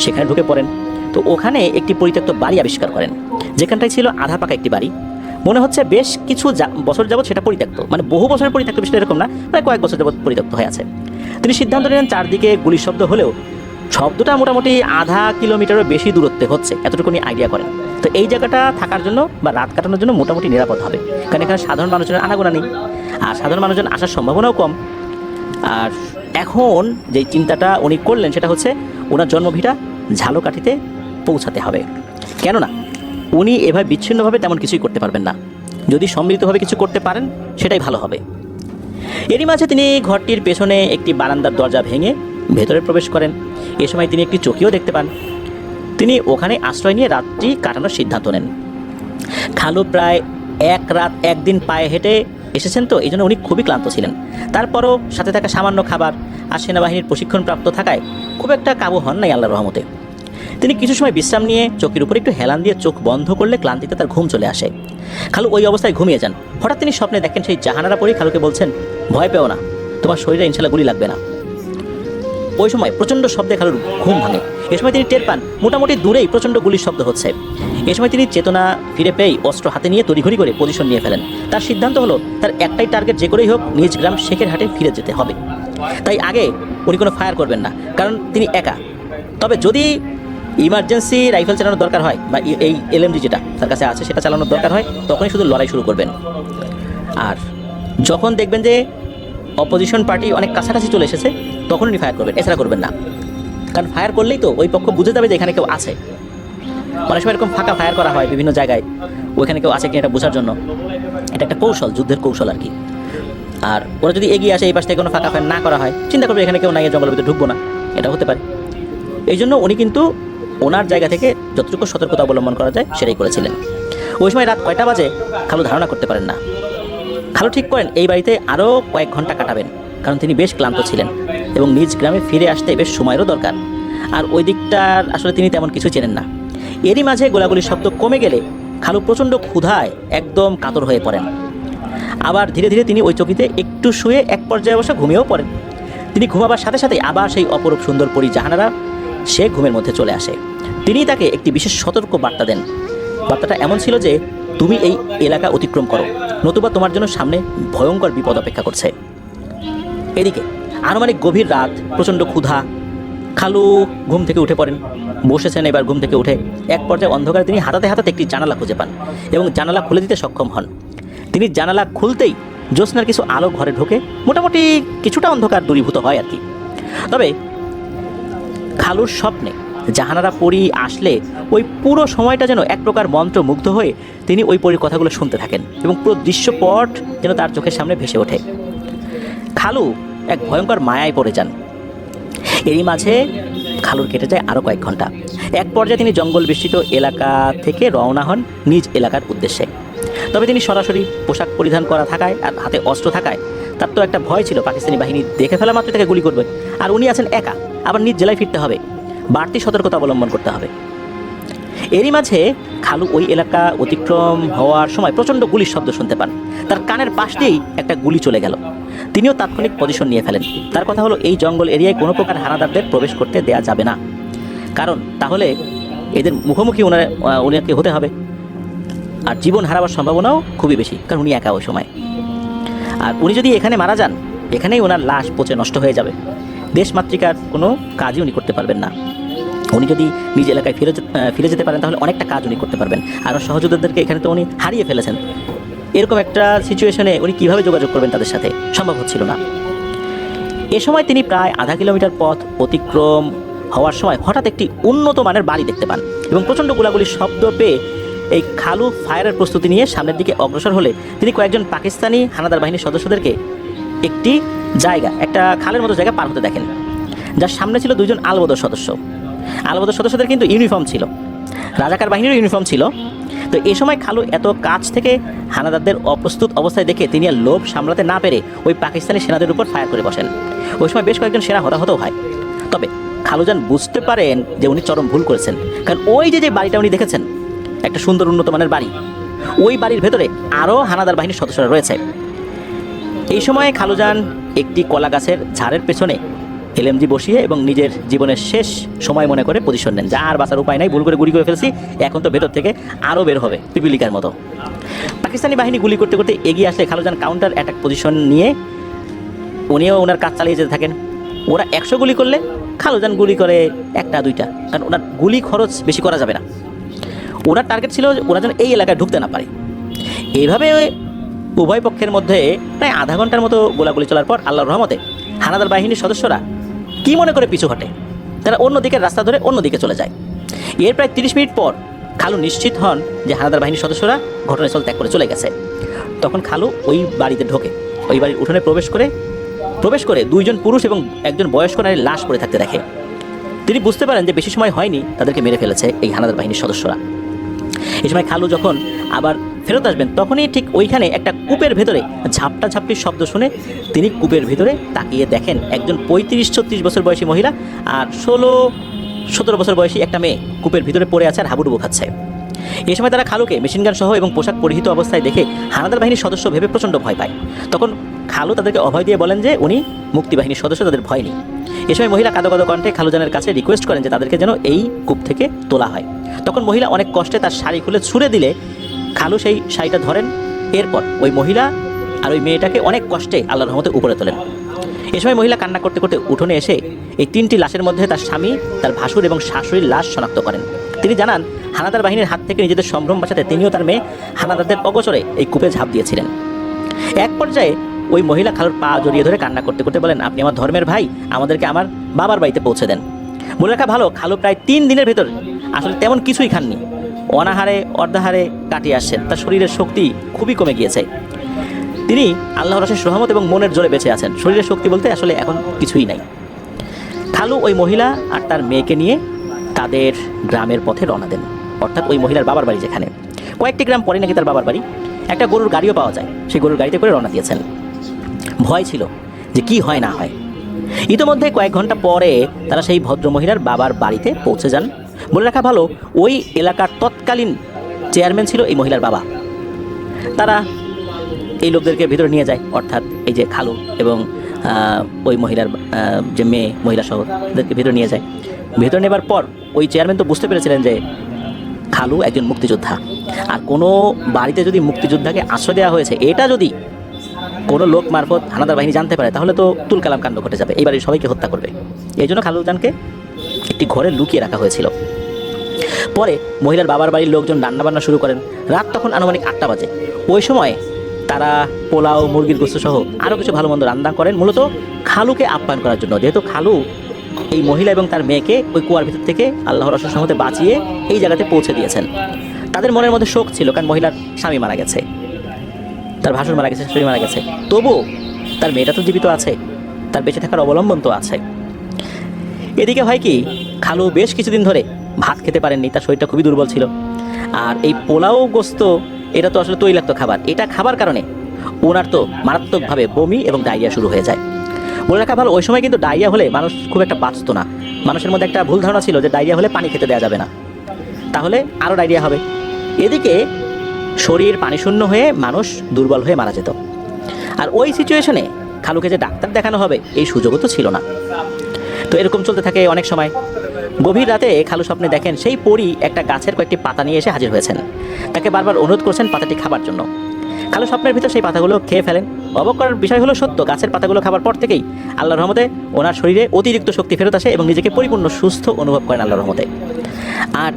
সেখানে ঢুকে পড়েন। তো ওখানে একটি পরিত্যক্ত বাড়ি আবিষ্কার করেন, যেখানটায় ছিল আধা পাকা একটি বাড়ি। মনে হচ্ছে বেশ কিছু বছর যাবৎ সেটা পরিত্যক্ত, মানে বহু বছরের পরিত্যক্ত, বিষয়টা এরকম না, প্রায় কয়েক বছর যাবৎ পরিত্যক্ত হয়ে আছে। তিনি সিদ্ধান্ত নিলেন চারদিকে গুলির শব্দ হলেও শব্দটা মোটামুটি আধা কিলোমিটারও বেশি দূরত্বে হচ্ছে, এতটুকু নিয়ে আইডিয়া করেন। তো এই জায়গাটা থাকার জন্য বা রাত কাটানোর জন্য মোটামুটি নিরাপদ হবে, কারণ এখানে সাধারণ মানুষজনের আনাগোনা নেই, আর সাধারণ মানুষজন আসার সম্ভাবনাও কম। আর এখন যেই চিন্তাটা উনি করলেন সেটা হচ্ছে ওনার জন্মভিটা ঝালকাঠিতে পৌঁছাতে হবে। কেননা উনি এভাবে বিচ্ছিন্নভাবে তেমন কিছুই করতে পারবেন না, যদি সম্মিলিতভাবে কিছু করতে পারেন সেটাই ভালো হবে। এরই মাঝে তিনি ঘরটির পেছনে একটি বারান্দার দরজা ভেঙে ভেতরে প্রবেশ করেন। এ সময় তিনি একটি চৌকিও দেখতে পান। তিনি ওখানে আশ্রয় নিয়ে রাতটি কাটানোর সিদ্ধান্ত নেন। খালু প্রায় এক রাত একদিন পায়ে হেঁটে এসেছেন, তো এই জন্য উনি খুবই ক্লান্ত ছিলেন। তারপরও সাথে থাকা সামান্য খাবার আর সেনাবাহিনীর প্রশিক্ষণপ্রাপ্ত থাকায় খুব একটা কাবু হন নাই আল্লাহর রহমতে। তিনি কিছু সময় বিশ্রাম নিয়ে চোখের উপর একটু হেলান দিয়ে চোখ বন্ধ করলে ক্লান্তিতে তার ঘুম চলে আসে। খালু ওই অবস্থায় ঘুমিয়ে যান। হঠাৎ তিনি স্বপ্নে দেখেন সেই জাহানারা পরি খালুকে বলছেন, ভয় পেও না, তোমার শরীরে ইনশাল্লাহ গুলি লাগবে না। ওই সময় প্রচণ্ড শব্দে খালুর ঘুম ভাঙে। এ সময় তিনি টের পান মোটামুটি দূরেই প্রচণ্ড গুলির শব্দ হচ্ছে। এ সময় তিনি চেতনা ফিরে পেয়ে অস্ত্র হাতে নিয়ে তড়িঘড়ি করে পজিশন নিয়ে ফেলেন। তার সিদ্ধান্ত হলো তার একটাই টার্গেট, যে করেই হোক নিজ গ্রাম শেখেরহাটে ফিরে যেতে হবে। তাই আগে উনি কোনো ফায়ার করবেন না, কারণ তিনি একা। তবে যদি ইমার্জেন্সি রাইফেল চালানোর দরকার হয় বা এই এলএমজি যেটা তার কাছে আছে সেটা চালানোর দরকার হয়, তখনই শুধু লড়াই শুরু করবেন। আর যখন দেখবেন যে অপোজিশন পার্টি অনেক কাছাকাছি চলে এসেছে তখন উনি ফায়ার করবেন, এছাড়া করবেন না। কারণ ফায়ার করলেই তো ওই পক্ষ বুঝে যাবে যে এখানে কেউ আছে। অনেক সময় এরকম ফাঁকা ফায়ার করা হয় বিভিন্ন জায়গায়, ওইখানে কেউ আছে কি এটা বোঝার জন্য। এটা একটা কৌশল, যুদ্ধের কৌশল আর কি। আর ওরা যদি এগিয়ে আসে এই পাশ থেকে কোনো ফাঁকা ফায়ার না করা হয়, চিন্তা করবে এখানে কেউ নাই, জঙ্গলের ভিতরে ঢুকবো না, এটা হতে পারে। এই জন্য উনি কিন্তু ওনার জায়গা থেকে যতটুকু সতর্কতা অবলম্বন করা যায় সেটাই করেছিলেন। ওই সময় রাত কয়টা বাজে খালু ধারণা করতে পারেন না। খালু ঠিক করেন এই বাড়িতে আরও কয়েক ঘন্টা কাটাবেন, কারণ তিনি বেশ ক্লান্ত ছিলেন এবং নিজ গ্রামে ফিরে আসতে বেশ সময়েরও দরকার। আর ওই দিকটার আসলে তিনি তেমন কিছু চেনেন না। এরই মাঝে গোলাগুলির শব্দ কমে গেলে খালু প্রচণ্ড ক্ষুধায় একদম কাতর হয়ে পড়েন। আবার ধীরে ধীরে তিনি ওই চকিতে একটু শুয়ে এক পর্যায়ে অবশ্য ঘুমিয়েও পড়েন। তিনি ঘুমাবার সাথে সাথে আবার সেই অপরূপ সুন্দর পরী জাহানারা সে ঘুমের মধ্যে চলে আসে। তিনি তাকে একটি বিশেষ সতর্ক বার্তা দেন। বার্তাটা এমন ছিল যে তুমি এই এলাকা অতিক্রম করো, নতুবা তোমার জন্য সামনে ভয়ঙ্কর বিপদ অপেক্ষা করছে। এদিকে আনুমানিক গভীর রাত, প্রচণ্ড ক্ষুধা। খালু ঘুম থেকে উঠে পড়েন, বসেছেন। এবার ঘুম থেকে উঠে এক পর্যায়ে অন্ধকারে তিনি হাতাতে হাতাতে একটি জানালা খুঁজে পান এবং জানালা খুলে দিতে সক্ষম হন। তিনি জানালা খুলতেই জ্যোৎস্নার কিছু আলো ঘরে ঢোকে, মোটামুটি কিছুটা অন্ধকার দূরীভূত হয় আর কি। তবে খালুর স্বপ্নে জাহানারা পরী আসলে ওই পুরো সময়টা যেন এক প্রকার মন্ত্রমুগ্ধ হয়ে তিনি ওই পরীর কথাগুলো শুনতে থাকেন এবং পুরো দৃশ্যপট যেন তার চোখের সামনে ভেসে ওঠে। খালু এক ভয়ঙ্কর মায়ায় পড়ে যান। এরই মাঝে খালুর কেটে যায় আরও কয়েক ঘন্টা। এক পর্যায়ে তিনি জঙ্গল বেষ্টিত এলাকা থেকে রওনা হন নিজ এলাকার উদ্দেশ্যে। তবে তিনি সরাসরি পোশাক পরিধান করা থাকায় আর হাতে অস্ত্র থাকায় তার তো একটা ভয় ছিল পাকিস্তানি বাহিনী দেখে ফেলা মাত্র তাকে গুলি করবে। আর উনি আছেন একা, আবার নিজ জেলায় ফিরতে হবে, বাড়তি সতর্কতা অবলম্বন করতে হবে। এরই মাঝে খালু ওই এলাকা অতিক্রম হওয়ার সময় প্রচণ্ড গুলির শব্দ শুনতে পান। তার কানের পাশ দিয়েই একটা গুলি চলে গেল। তিনিও তাৎক্ষণিক পজিশন নিয়ে ফেলেন। তার কথা হলো এই জঙ্গল এরিয়ায় কোনো প্রকার হানাদারদের প্রবেশ করতে দেয়া যাবে না, কারণ তাহলে এদের মুখোমুখি ওনাকে হতে হবে। আর জীবন হারাবার সম্ভাবনাও খুবই বেশি, কারণ উনি একা ওই সময়। আর উনি যদি এখানে মারা যান, এখানেই ওনার লাশ পচে নষ্ট হয়ে যাবে। দেশমাতৃকার কোনো কাজই উনি করতে পারবেন না। উনি যদি নিজ এলাকায় ফিরে যেতে পারেন তাহলে অনেকটা কাজ উনি করতে পারবেন। আর সহযোদ্ধাদেরকে এখানে তো উনি হারিয়ে ফেলেছেন। এরকম একটা সিচুয়েশনে উনি কীভাবে যোগাযোগ করবেন তাদের সাথে, সম্ভব হচ্ছিল না। এ সময় তিনি প্রায় আধা কিলোমিটার পথ অতিক্রম হওয়ার সময় হঠাৎ একটি উন্নত মানের বাড়ি দেখতে পান এবং প্রচণ্ড গোলাগুলির শব্দ পেয়ে এই খালু ফায়ারের প্রস্তুতি নিয়ে সামনের দিকে অগ্রসর হলে তিনি কয়েকজন পাকিস্তানি হানাদার বাহিনীর সদস্যদেরকে একটি জায়গা, একটা খালের মতো জায়গা পার হতে দেখেন, যার সামনে ছিল দুইজন আলবদর সদস্য। আলবদর সদস্যদের কিন্তু ইউনিফর্ম ছিল, রাজাকার বাহিনীরও ইউনিফর্ম ছিল। তো এই সময় খালু এত কাছ থেকে হানাদারদের অপ্রস্তুত অবস্থায় দেখে তিনি আর লোভ সামলাতে না পেরে ওই পাকিস্তানি সেনাদের উপর ফায়ার করে বসেন। ওই সময় বেশ কয়েকজন সেনা হতাহতও হয়। তবে খালুজান বুঝতে পারেন যে উনি চরম ভুল করেছেন, কারণ ওই যে বাড়িটা উনি দেখেছেন, একটা সুন্দর উন্নত মানের বাড়ি, ওই বাড়ির ভেতরে আরও হানাদার বাহিনীর সদস্যরা রয়েছে। এই সময় খালুজান একটি কলা গাছের ঝাড়ের পেছনে এলএমজি বসিয়ে এবং নিজের জীবনের শেষ সময় মনে করে পজিশন নেন, যা আর বাঁচার উপায় নাই, ভুল করে গুলি করে ফেলছি, এখন তো ভেতর থেকে আরও বের হবে পিপিলিকার মতো। পাকিস্তানি বাহিনী গুলি করতে করতে এগিয়ে আসলে খালুজান কাউন্টার অ্যাটাক পজিশন নিয়ে উনিও ওনার কাজ চালিয়ে যেতে থাকেন। ওরা 100 গুলি করলে খালুজান গুলি করে 1-2টা, কারণ ওনার গুলি খরচ বেশি করা যাবে না। ওনার টার্গেট ছিল ওরা যেন এই এলাকায় ঢুকতে না পারে। এইভাবে উভয় পক্ষের মধ্যে প্রায় আধা ঘন্টার মতো গোলাগুলি চলার পর আল্লাহর রহমতে হানাদার বাহিনীর সদস্যরা কি মনে করে পিছু হটে, তারা অন্য দিকের রাস্তা ধরে অন্যদিকে চলে যায়। এর প্রায় 30 মিনিট পর খালু নিশ্চিত হন যে হানাদার বাহিনীর সদস্যরা ঘটনাস্থল ত্যাগ করে চলে গেছে। তখন খালু ওই বাড়িতে ঢোকে, ওই বাড়ির উঠোনে প্রবেশ করে 2জন পুরুষ এবং একজন বয়স্ক নারীর লাশ পড়ে থাকতে দেখে। তিনি বুঝতে পারেন যে বেশি সময় হয়নি তাদেরকে মেরে ফেলেছে এই হানাদার বাহিনীর সদস্যরা। এই সময় খালু যখন আবার ফেরত আসবেন, তখনই ঠিক ওইখানে একটা কূপের ভেতরে ঝাপটাঝাপটির শব্দ শুনে তিনি কূপের ভিতরে তাকিয়ে দেখেন একজন 35-36 বছর বয়সী মহিলা আর 16-17 বছর বয়সী একটা মেয়ে কূপের ভিতরে পড়ে আছে আর হাবুডুবু খাচ্ছে। এই সময় তারা খালুকে মেশিনগান সহ এবং পোশাক পরিহিত অবস্থায় দেখে হানাদার বাহিনীর সদস্য ভেবে প্রচণ্ড ভয় পায়। তখন খালু তাদেরকে অভয় দিয়ে বলেন যে উনি মুক্তিবাহিনীর সদস্য, তাদের ভয় নেই। এই সময় মহিলা কাঁদো কাঁদো কণ্ঠে খালুজানের কাছে রিকোয়েস্ট করেন যে তাদেরকে যেন এই কূপ থেকে তোলা হয়। তখন মহিলা অনেক কষ্টে তার শাড়ি খুলে ছুঁড়ে দিলে খালু সেই শাড়িটা ধরেন। এরপর ওই মহিলা আর ওই মেয়েটাকে অনেক কষ্টে আল্লাহর রহমতে উপরে তোলেন। এই সময় মহিলা কান্না করতে করতে উঠোনে এসে এই 3টি লাশের মধ্যে তার স্বামী, তার ভাসুর এবং শাশুড়ির লাশ শনাক্ত করেন। তিনি জানান হানাদার বাহিনীর হাত থেকে নিজেদের সম্ভ্রম বাঁচাতে তিনিও তার মেয়ে হানাদারদের অগোচরে এই কূপে ঝাঁপ দিয়েছিলেন। এক পর্যায়ে ওই মহিলা খালুর পা জড়িয়ে ধরে কান্না করতে করতে বলেন, আপনি আমার ধর্মের ভাই, আমাদেরকে আমার বাবার বাড়িতে পৌঁছে দেন। বলে রাখা ভালো, খালু প্রায় 3 দিনের ভেতর আসলে তেমন কিছুই খাননি, অনাহারে অর্ধাহারে কাটিয়ে আসছেন। তার শরীরের শক্তি খুবই কমে গিয়েছে। তিনি আল্লাহর অশেষ রহমত এবং মনের জোরে বেঁচে আছেন। শরীরের শক্তি বলতে আসলে এখন কিছুই নাই। খালু ওই মহিলা আর তার মেয়েকে নিয়ে তাদের গ্রামের পথে রওনা দেন, অর্থাৎ ওই মহিলার বাবার বাড়ি যেখানে। কয়েকটি গ্রাম পরে নাকি তার বাবার বাড়ি। একটা গরুর গাড়িও পাওয়া যায়, সেই গরুর গাড়িতে করে রওনা দিয়েছেন। ভয় ছিল যে কি হয় না হয়। ইতিমধ্যে কয়েক ঘন্টা পরে তারা সেই ভদ্র মহিলার বাবার বাড়িতে পৌঁছে যান। বলে রাখা ভালো, ওই এলাকার তৎকালীন চেয়ারম্যান ছিল এই মহিলার বাবা। তারা এই লোকদেরকে ভিতরে নিয়ে যায়, অর্থাৎ এই যে খালু এবং ওই মহিলার যে মেয়ে, মহিলা সহ তাদেরকে ভিতরে নিয়ে যায়। ভিতরে নেবার পর ওই চেয়ারম্যান তো বুঝতে পেরেছিলেন যে খালু একজন মুক্তিযোদ্ধা, আর কোনো বাড়িতে যদি মুক্তিযোদ্ধাকে আশ্রয় দেওয়া হয়েছে, এটা যদি কোনো লোক মারফত হানাদার বাহিনী জানতে পারে তাহলে তো তুলকালাম কাণ্ড ঘটে যাবে, এই বাড়ির সবাইকে হত্যা করবে। এই জন্য খালুজানকে একটি ঘরে লুকিয়ে রাখা হয়েছিল। পরে মহিলার বাবার বাড়ির লোকজন রান্নাবান্না শুরু করেন। রাত তখন আনুমানিক 8টা বাজে। ওই সময় তারা পোলাও, মুরগির গোশত সহ আরও কিছু ভালো মন্দ রান্না করেন, মূলত খালুকে আপ্যায়ন করার জন্য। যেহেতু খালু এই মহিলা এবং তার মেয়েকে ওই কুয়ার ভিতর থেকে আল্লাহর অশেষ রহমতে বাঁচিয়ে এই জায়গাতে পৌঁছে দিয়েছেন। তাদের মনের মধ্যে শোক ছিল, কারণ মহিলার স্বামী মারা গেছে, তার ভাসুর মারা গেছে, শাশুড়ি মারা গেছে, তবুও তার মেয়েটা তো জীবিত আছে, তার বেঁচে থাকার অবলম্বন তো আছে। এদিকে হয় কি, খালু বেশ কিছুদিন ধরে ভাত খেতে পারেননি, তার শরীরটা খুবই দুর্বল ছিল। আর এই পোলাও গোস্ত এটা তো আসলে তৈলাক্ত খাবার, এটা খাবার কারণে ওনার তো মারাত্মকভাবে বমি এবং ডায়রিয়া শুরু হয়ে যায়। বলে রাখা ভালো, ওই সময় কিন্তু ডায়রিয়া হলে মানুষ খুব একটা বাঁচত না। মানুষের মধ্যে একটা ভুল ধারণা ছিল যে ডায়রিয়া হলে পানি খেতে দেওয়া যাবে না, তাহলে আরও ডায়রিয়া হবে। এদিকে শরীর পানিশূন্য হয়ে মানুষ দুর্বল হয়ে মারা যেত। আর ওই সিচুয়েশনে খালুকে যে ডাক্তার দেখানো হবে এই সুযোগও তো ছিল না। তো এরকম চলতে থাকে অনেক সময়। গভীর রাতে খালু স্বপ্নে দেখেন সেই পরী একটা গাছের কয়েকটি পাতা নিয়ে এসে হাজির হয়েছেন। তাকে বারবার অনুরোধ করছেন পাতাটি খাবার জন্য। খালু স্বপ্নের ভিতর সেই পাতাগুলো খেয়ে ফেলেন। অবাক করার বিষয় হলো সত্য, গাছের পাতাগুলো খাবার পর থেকেই আল্লাহর রহমতে ওনার শরীরে অতিরিক্ত শক্তি ফেরত আসে এবং নিজেকে পরিপূর্ণ সুস্থ অনুভব করেন আল্লাহর রহমতে। আর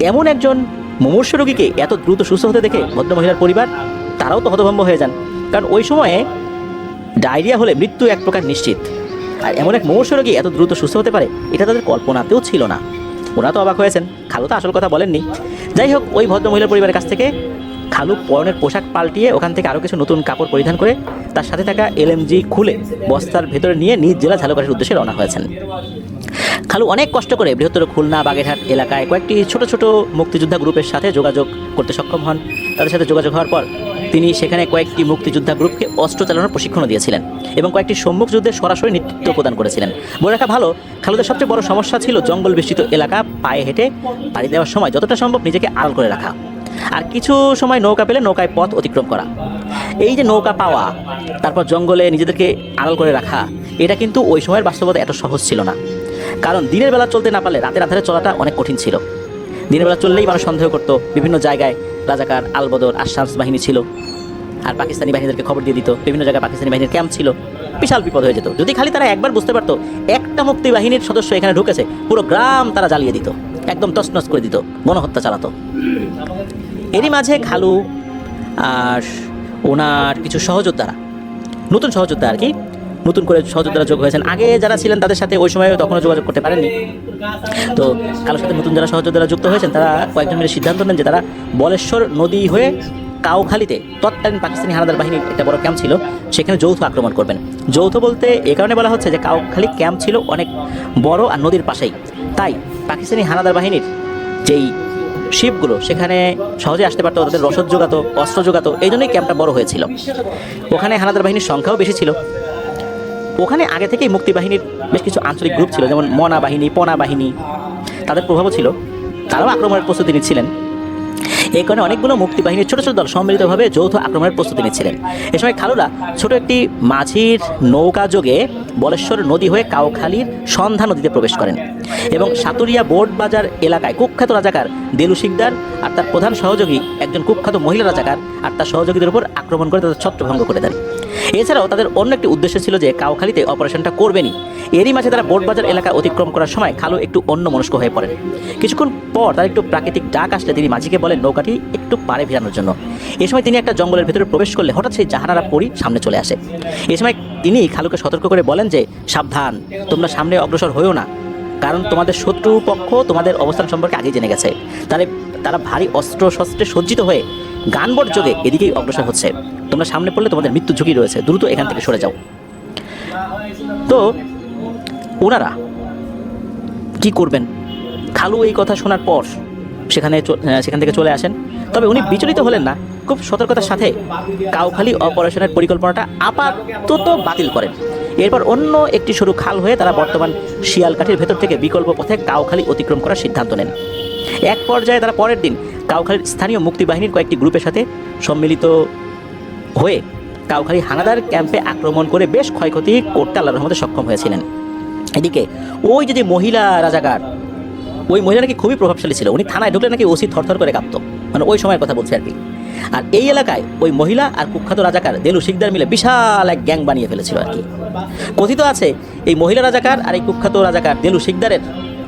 এমন একজন মুমূর্ষু রোগীকে এত দ্রুত সুস্থ হতে দেখে ভদ্রমহিলার পরিবার তারাও তো হতভম্ব হয়ে যান, কারণ ওই সময়ে ডায়রিয়া হলে মৃত্যু এক প্রকার নিশ্চিত। আর এমন এক মুমূর্ষু রোগী এত দ্রুত সুস্থ হতে পারে এটা তাদের কল্পনাতেও ছিল না। ওরা তো অবাক হয়েছেন, খালু তো আসল কথা বলেননি। যাই হোক, ওই ভদ্রমহিলার পরিবারের কাছ থেকে খালু পরনের পোশাক পাল্টিয়ে ওখান থেকে আরও কিছু নতুন কাপড় পরিধান করে তার সাথে থাকা এলএমজি খুলে বস্তার ভেতরে নিয়ে নিজ জেলা ঝালকাঠির উদ্দেশ্যে রওনা হয়েছেন। খালু অনেক কষ্ট করে বৃহত্তর খুলনা বাগেরহাট এলাকায় কয়েকটি ছোট ছোট মুক্তিযোদ্ধা গ্রুপের সাথে যোগাযোগ করতে সক্ষম হন। তাদের সাথে যোগাযোগ হওয়ার পর তিনি সেখানে কয়েকটি মুক্তিযোদ্ধা গ্রুপকে অস্ত্র চালানোর প্রশিক্ষণও দিয়েছিলেন এবং কয়েকটি সম্মুখ যুদ্ধে সরাসরি নেতৃত্ব প্রদান করেছিলেন। বলে রাখা ভালো, খালুদের সবচেয়ে বড় সমস্যা ছিল জঙ্গল বেষ্টিত এলাকা পায়ে হেঁটে পাড়ি দেওয়ার সময় যতটা সম্ভব নিজেকে আড়াল করে রাখা, আর কিছু সময় নৌকা পেলে নৌকায় পথ অতিক্রম করা। এই যে নৌকা পাওয়া, তারপর জঙ্গলে নিজেদেরকে আড়াল করে রাখা, এটা কিন্তু ওই সময়ের বাস্তবতা এত সহজ ছিল না। কারণ দিনের বেলা চলতে না পারলে রাতের আধারে চলাটা অনেক কঠিন ছিল। দিনের বেলা চললেই মানুষ সন্দেহ করতো, বিভিন্ন জায়গায় রাজাকার, আলবদর, আশামস বাহিনী ছিল, আর পাকিস্তানি বাহিনীদেরকে খবর দিয়ে দিত। বিভিন্ন জায়গায় পাকিস্তানি বাহিনীর ক্যাম্প ছিল, বিশাল বিপদ হয়ে যেত। যদি খালি তারা একবার বুঝতে পারতো একটা মুক্তি বাহিনীর সদস্য এখানে ঢুকেছে, পুরো গ্রাম তারা জ্বালিয়ে দিত, একদম তছনছ করে দিত, গণহত্যা চালাতো। এরই মাঝে খালু আর ওনার কিছু সহযোদ্ধারা, নতুন সহযোদ্ধা আর কি, নতুন করে সহযোদ্ধারা যোগ হয়েছেন। আগে যারা ছিলেন তাদের সাথে ওই সময় তখনও যোগাযোগ করতে পারেননি। তো কারোর সাথে নতুন যারা সহযোদ্ধারা যুক্ত হয়েছেন তারা কয়েকজন মিলে সিদ্ধান্ত নেন যে তারা বলেশ্বর নদী হয়ে কাউখালীতে তৎকালীন পাকিস্তানি হানাদার বাহিনীর একটা বড় ক্যাম্প ছিল, সেখানে যৌথ আক্রমণ করবেন। যৌথ বলতে এ কারণে বলা হচ্ছে যে কাউখালী ক্যাম্প ছিল অনেক বড় আর নদীর পাশেই, তাই পাকিস্তানি হানাদার বাহিনীর যেই শিপগুলো সেখানে সহজে আসতে পারতো, তাদের রসদ জোগাতো, অস্ত্র জোগাতো, এই জন্যই ক্যাম্পটা বড় হয়েছিল। ওখানে হানাদার বাহিনীর সংখ্যাও বেশি ছিল। ওখানে আগে থেকেই মুক্তি বাহিনীর বেশ কিছু আঞ্চলিক গ্রুপ ছিল, যেমন মনা বাহিনী, পনা বাহিনী, তাদের প্রভাবও ছিল, তারাও আক্রমণের প্রস্তুতি নিচ্ছিলেন। এই কারণে অনেকগুলো মুক্তি বাহিনীর ছোটো ছোটো দল সম্মিলিতভাবে যৌথ আক্রমণের প্রস্তুতি নিচ্ছিলেন। এ সময় খালুরা ছোট একটি মাঝির নৌকা যোগে বলেশ্বর নদী হয়ে কাউখালীর সন্ধ্যা নদীতে প্রবেশ করেন এবং সাতুরিয়া বোর্ড বাজার এলাকায় কুখ্যাত রাজাকার দেলু শিকদার আর তার প্রধান সহযোগী একজন কুখ্যাত মহিলা রাজাকার আর তার সহযোগীদের উপর আক্রমণ করে তাদের ছত্রভঙ্গ করে দেন। এছাড়াও তাদের অন্য একটি উদ্দেশ্য ছিল যে কাউখালীতে অপারেশনটা করবেনই। এরই মাঝে তারা বোর্ড বাজার এলাকা অতিক্রম করার সময় খালু একটু অন্যমনস্ক হয়ে পড়েন। কিছুক্ষণ পর তার একটু প্রাকৃতিক ডাক আসলে তিনি মাঝিকে বলেন নৌকাটি একটু পাড়ে ভিড়ানোর জন্য। এ সময় তিনি একটা জঙ্গলের ভেতরে প্রবেশ করলে হঠাৎ সেই জাহানারা পরি সামনে চলে আসে। এ সময় তিনি খালুকে সতর্ক করে বলেন যে সাবধান, তোমরা সামনে অগ্রসর হয়েও না, কারণ তোমাদের শত্রু পক্ষ তোমাদের অবস্থান সম্পর্কে আগেই জেনে গেছে। তারা ভারী অস্ত্র শস্ত্রে সজ্জিত হয়ে গানবোট যোগে এদিকেই অগ্রসর হচ্ছে। তোমরা সামনে পড়লে তোমাদের মৃত্যু ঝুঁকি রয়েছে, দ্রুত এখান থেকে সরে যাও। তো ওনারা কি করবেন? খালু এই কথা শোনার পর সেখান থেকে চলে আসেন। তবে উনি বিচলিত হলেন না, খুব সতর্কতার সাথে কাউখালী অপারেশনের পরিকল্পনাটা আপাতত বাতিল করেন। এরপর অন্য একটি সরু খাল হয়ে তারা বর্তমান শিয়ালকাঠির ভেতর থেকে বিকল্প পথে কাউখালী অতিক্রম করার সিদ্ধান্ত নেন। এক পর্যায়ে তারা পরের দিন কাউখালীর স্থানীয় মুক্তি বাহিনীর কয়েকটি গ্রুপের সাথে সম্মিলিত হয়ে কাউখালী হানাদার ক্যাম্পে আক্রমণ করে বেশ ক্ষয়ক্ষতি করতে আল্লাহর রহমতে সক্ষম হয়েছিলেন। এদিকে ওই যে মহিলা রাজাকার, ওই মহিলা নাকি খুবই প্রভাবশালী ছিল। উনি থানায় ঢুকলে নাকি ওসি থরথর করে কাঁপত, মানে ওই সময়ের কথা বলছে আর কি। আর এই এলাকায় ওই মহিলা আর কুখ্যাত রাজাকার দেলু শিকদার মিলে বিশাল এক গ্যাং বানিয়ে ফেলেছিল আর কি। কথিত আছে এই মহিলা রাজাকার আর এই কুখ্যাত রাজাকার দেলু শিকদারের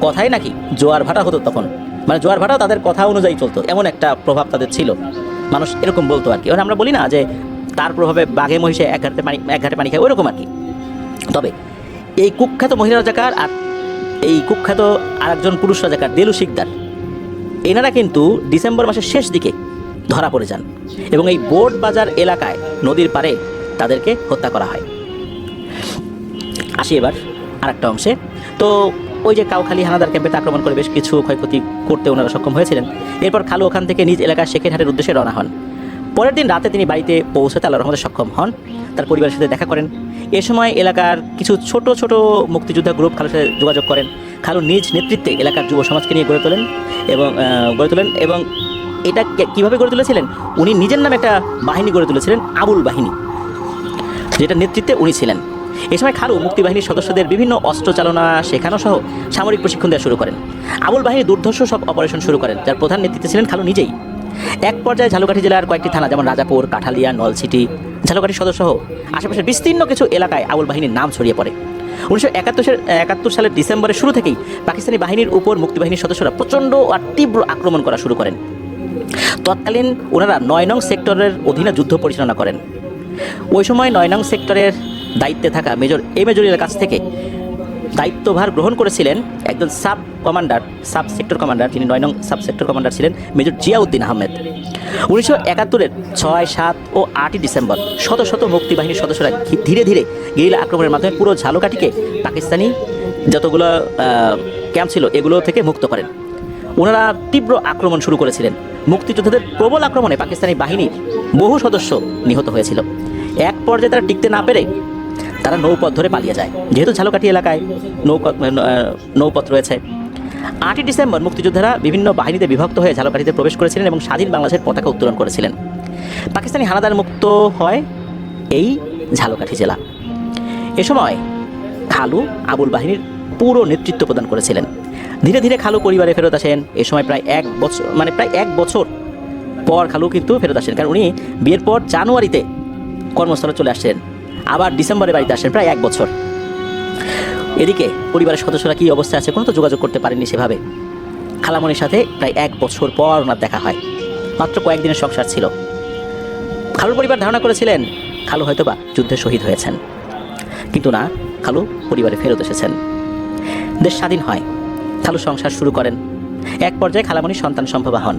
কথাই নাকি জোয়ার ভাটা হতো তখন, মানে জোয়ার ভাটাও তাদের কথা অনুযায়ী চলতো, এমন একটা প্রভাব তাদের ছিল। মানুষ এরকম বলতো আর কি। মানে আমরা বলি না যে তার প্রভাবে বাঘে মহিষে এক ঘাটে পানি খায়, ওইরকম আর কি। তবে এই কুখ্যাত মহিলা রাজাকার আর এই কুখ্যাত আরেকজন পুরুষ রাজাকার দেলু শিকদার, এনারা কিন্তু ডিসেম্বর মাসের শেষ দিকে ধরা পড়ে যান এবং এই বোর্ড বাজার এলাকায় নদীর পাড়ে তাদেরকে হত্যা করা হয়। আসি এবার আরেকটা অংশে। তো ওই যে কাউখালী হানাদার ক্যাম্পে আক্রমণ করে বেশ কিছু ক্ষয়ক্ষতি করতে ওনারা সক্ষম হয়েছিলেন। এরপর খালু ওখান থেকে নিজ এলাকার শেখেরহাটের উদ্দেশ্যে রওনা হন। পরের দিন রাতে তিনি বাড়িতে পৌঁছাতে আল্লাহর রহমতে সক্ষম হন, তার পরিবারের সাথে দেখা করেন। এ সময় এলাকার কিছু ছোট ছোট মুক্তিযোদ্ধা গ্রুপ খালুর সাথে যোগাযোগ করেন। খালু নিজ নেতৃত্বে এলাকার যুব সমাজকে নিয়ে গড়ে তোলেন এবং এটা কীভাবে গড়ে তুলেছিলেন, উনি নিজের নামে একটা বাহিনী গড়ে তুলেছিলেন, আবুল বাহিনী, যেটা নেতৃত্বে উনি ছিলেন। এ সময় খালু মুক্তি বাহিনীর সদস্যদের বিভিন্ন অস্ত্র চালনা শেখানো সহ সামরিক প্রশিক্ষণ দেওয়া শুরু করেন। আবুল বাহিনী দুর্ধর্ষ সব অপারেশন শুরু করেন, যার প্রধান নেতৃত্বে ছিলেন খালু নিজেই। এক পর্যায়ে ঝালকাঠি জেলার কয়েকটি থানা যেমন রাজাপুর, কাঠালিয়া, নলছিটি, ঝালকাঠি সদস্য সহ আশেপাশের বিস্তীর্ণ কিছু এলাকায় আবুল বাহিনীর নাম ছড়িয়ে পড়ে। 1971 সালের ডিসেম্বরের শুরু থেকেই পাকিস্তানি বাহিনীর উপর মুক্তিবাহিনীর সদস্যরা প্রচণ্ড আর তীব্র আক্রমণ করা শুরু করেন। তৎকালীন ওনারা 9 নং সেক্টরের অধীনে যুদ্ধ পরিচালনা করেন। ওই সময় 9 নং সেক্টরের দায়িত্বে থাকা মেজর মেজরের কাছ থেকে দায়িত্বভার গ্রহণ করেছিলেন একজন সাব সেক্টর কমান্ডার, যিনি 9 নং সাব সেক্টর কমান্ডার ছিলেন মেজর জিয়াউদ্দিন আহমেদ। 1971-এর 6, 7 ও 8ই ডিসেম্বর শত শত মুক্তিবাহিনীর সদস্যরা ধীরে ধীরে গেরিলা আক্রমণের মাধ্যমে পুরো ঝালকাঠিকে পাকিস্তানি যতগুলো ক্যাম্প ছিল এগুলো থেকে মুক্ত করেন। ওনারা তীব্র আক্রমণ শুরু করেছিলেন। মুক্তিযোদ্ধাদের প্রবল আক্রমণে পাকিস্তানি বাহিনীর বহু সদস্য নিহত হয়েছিল। এক পর্যায়ে তারা টিকতে না পেরে তারা নৌপথ ধরে পালিয়ে যায়, যেহেতু ঝালকাঠি এলাকায় নৌপথ রয়েছে। 8ই ডিসেম্বর মুক্তিযোদ্ধারা বিভিন্ন বাহিনীতে বিভক্ত হয়ে ঝালকাঠিতে প্রবেশ করেছিলেন এবং স্বাধীন বাংলাদেশের পতাকা উত্তোলন করেছিলেন। পাকিস্তানি হানাদার মুক্ত হয় এই ঝালকাঠি জেলা। এ সময় খালু আবুল বাহিনীর পুরো নেতৃত্ব প্রদান করেছিলেন। ধীরে ধীরে খালু পরিবারে ফেরত আসেন। এ সময় প্রায় এক বছর পর খালু কিন্তু ফেরত আসেন, কারণ উনি বিয়ের পর জানুয়ারিতে কর্মস্থলে চলে আসছেন, আবার ডিসেম্বরে বাড়িতে আসেন, প্রায় 1 বছর। এদিকে পরিবারের সদস্যরা কী অবস্থায় আছে কোনো তো যোগাযোগ করতে পারেননি সেভাবে। খালামণির সাথে প্রায় 1 বছর পর ওনার দেখা হয়। মাত্র কয়েকদিনের সংসার ছিল। খালুর পরিবার ধারণা করেছিলেন খালু হয়তোবা যুদ্ধে শহীদ হয়েছেন, কিন্তু না, খালু পরিবারে ফেরত এসেছেন। দেশ স্বাধীন হয়, খালু সংসার শুরু করেন। এক পর্যায়ে খালামণির সন্তান সম্ভবা হন।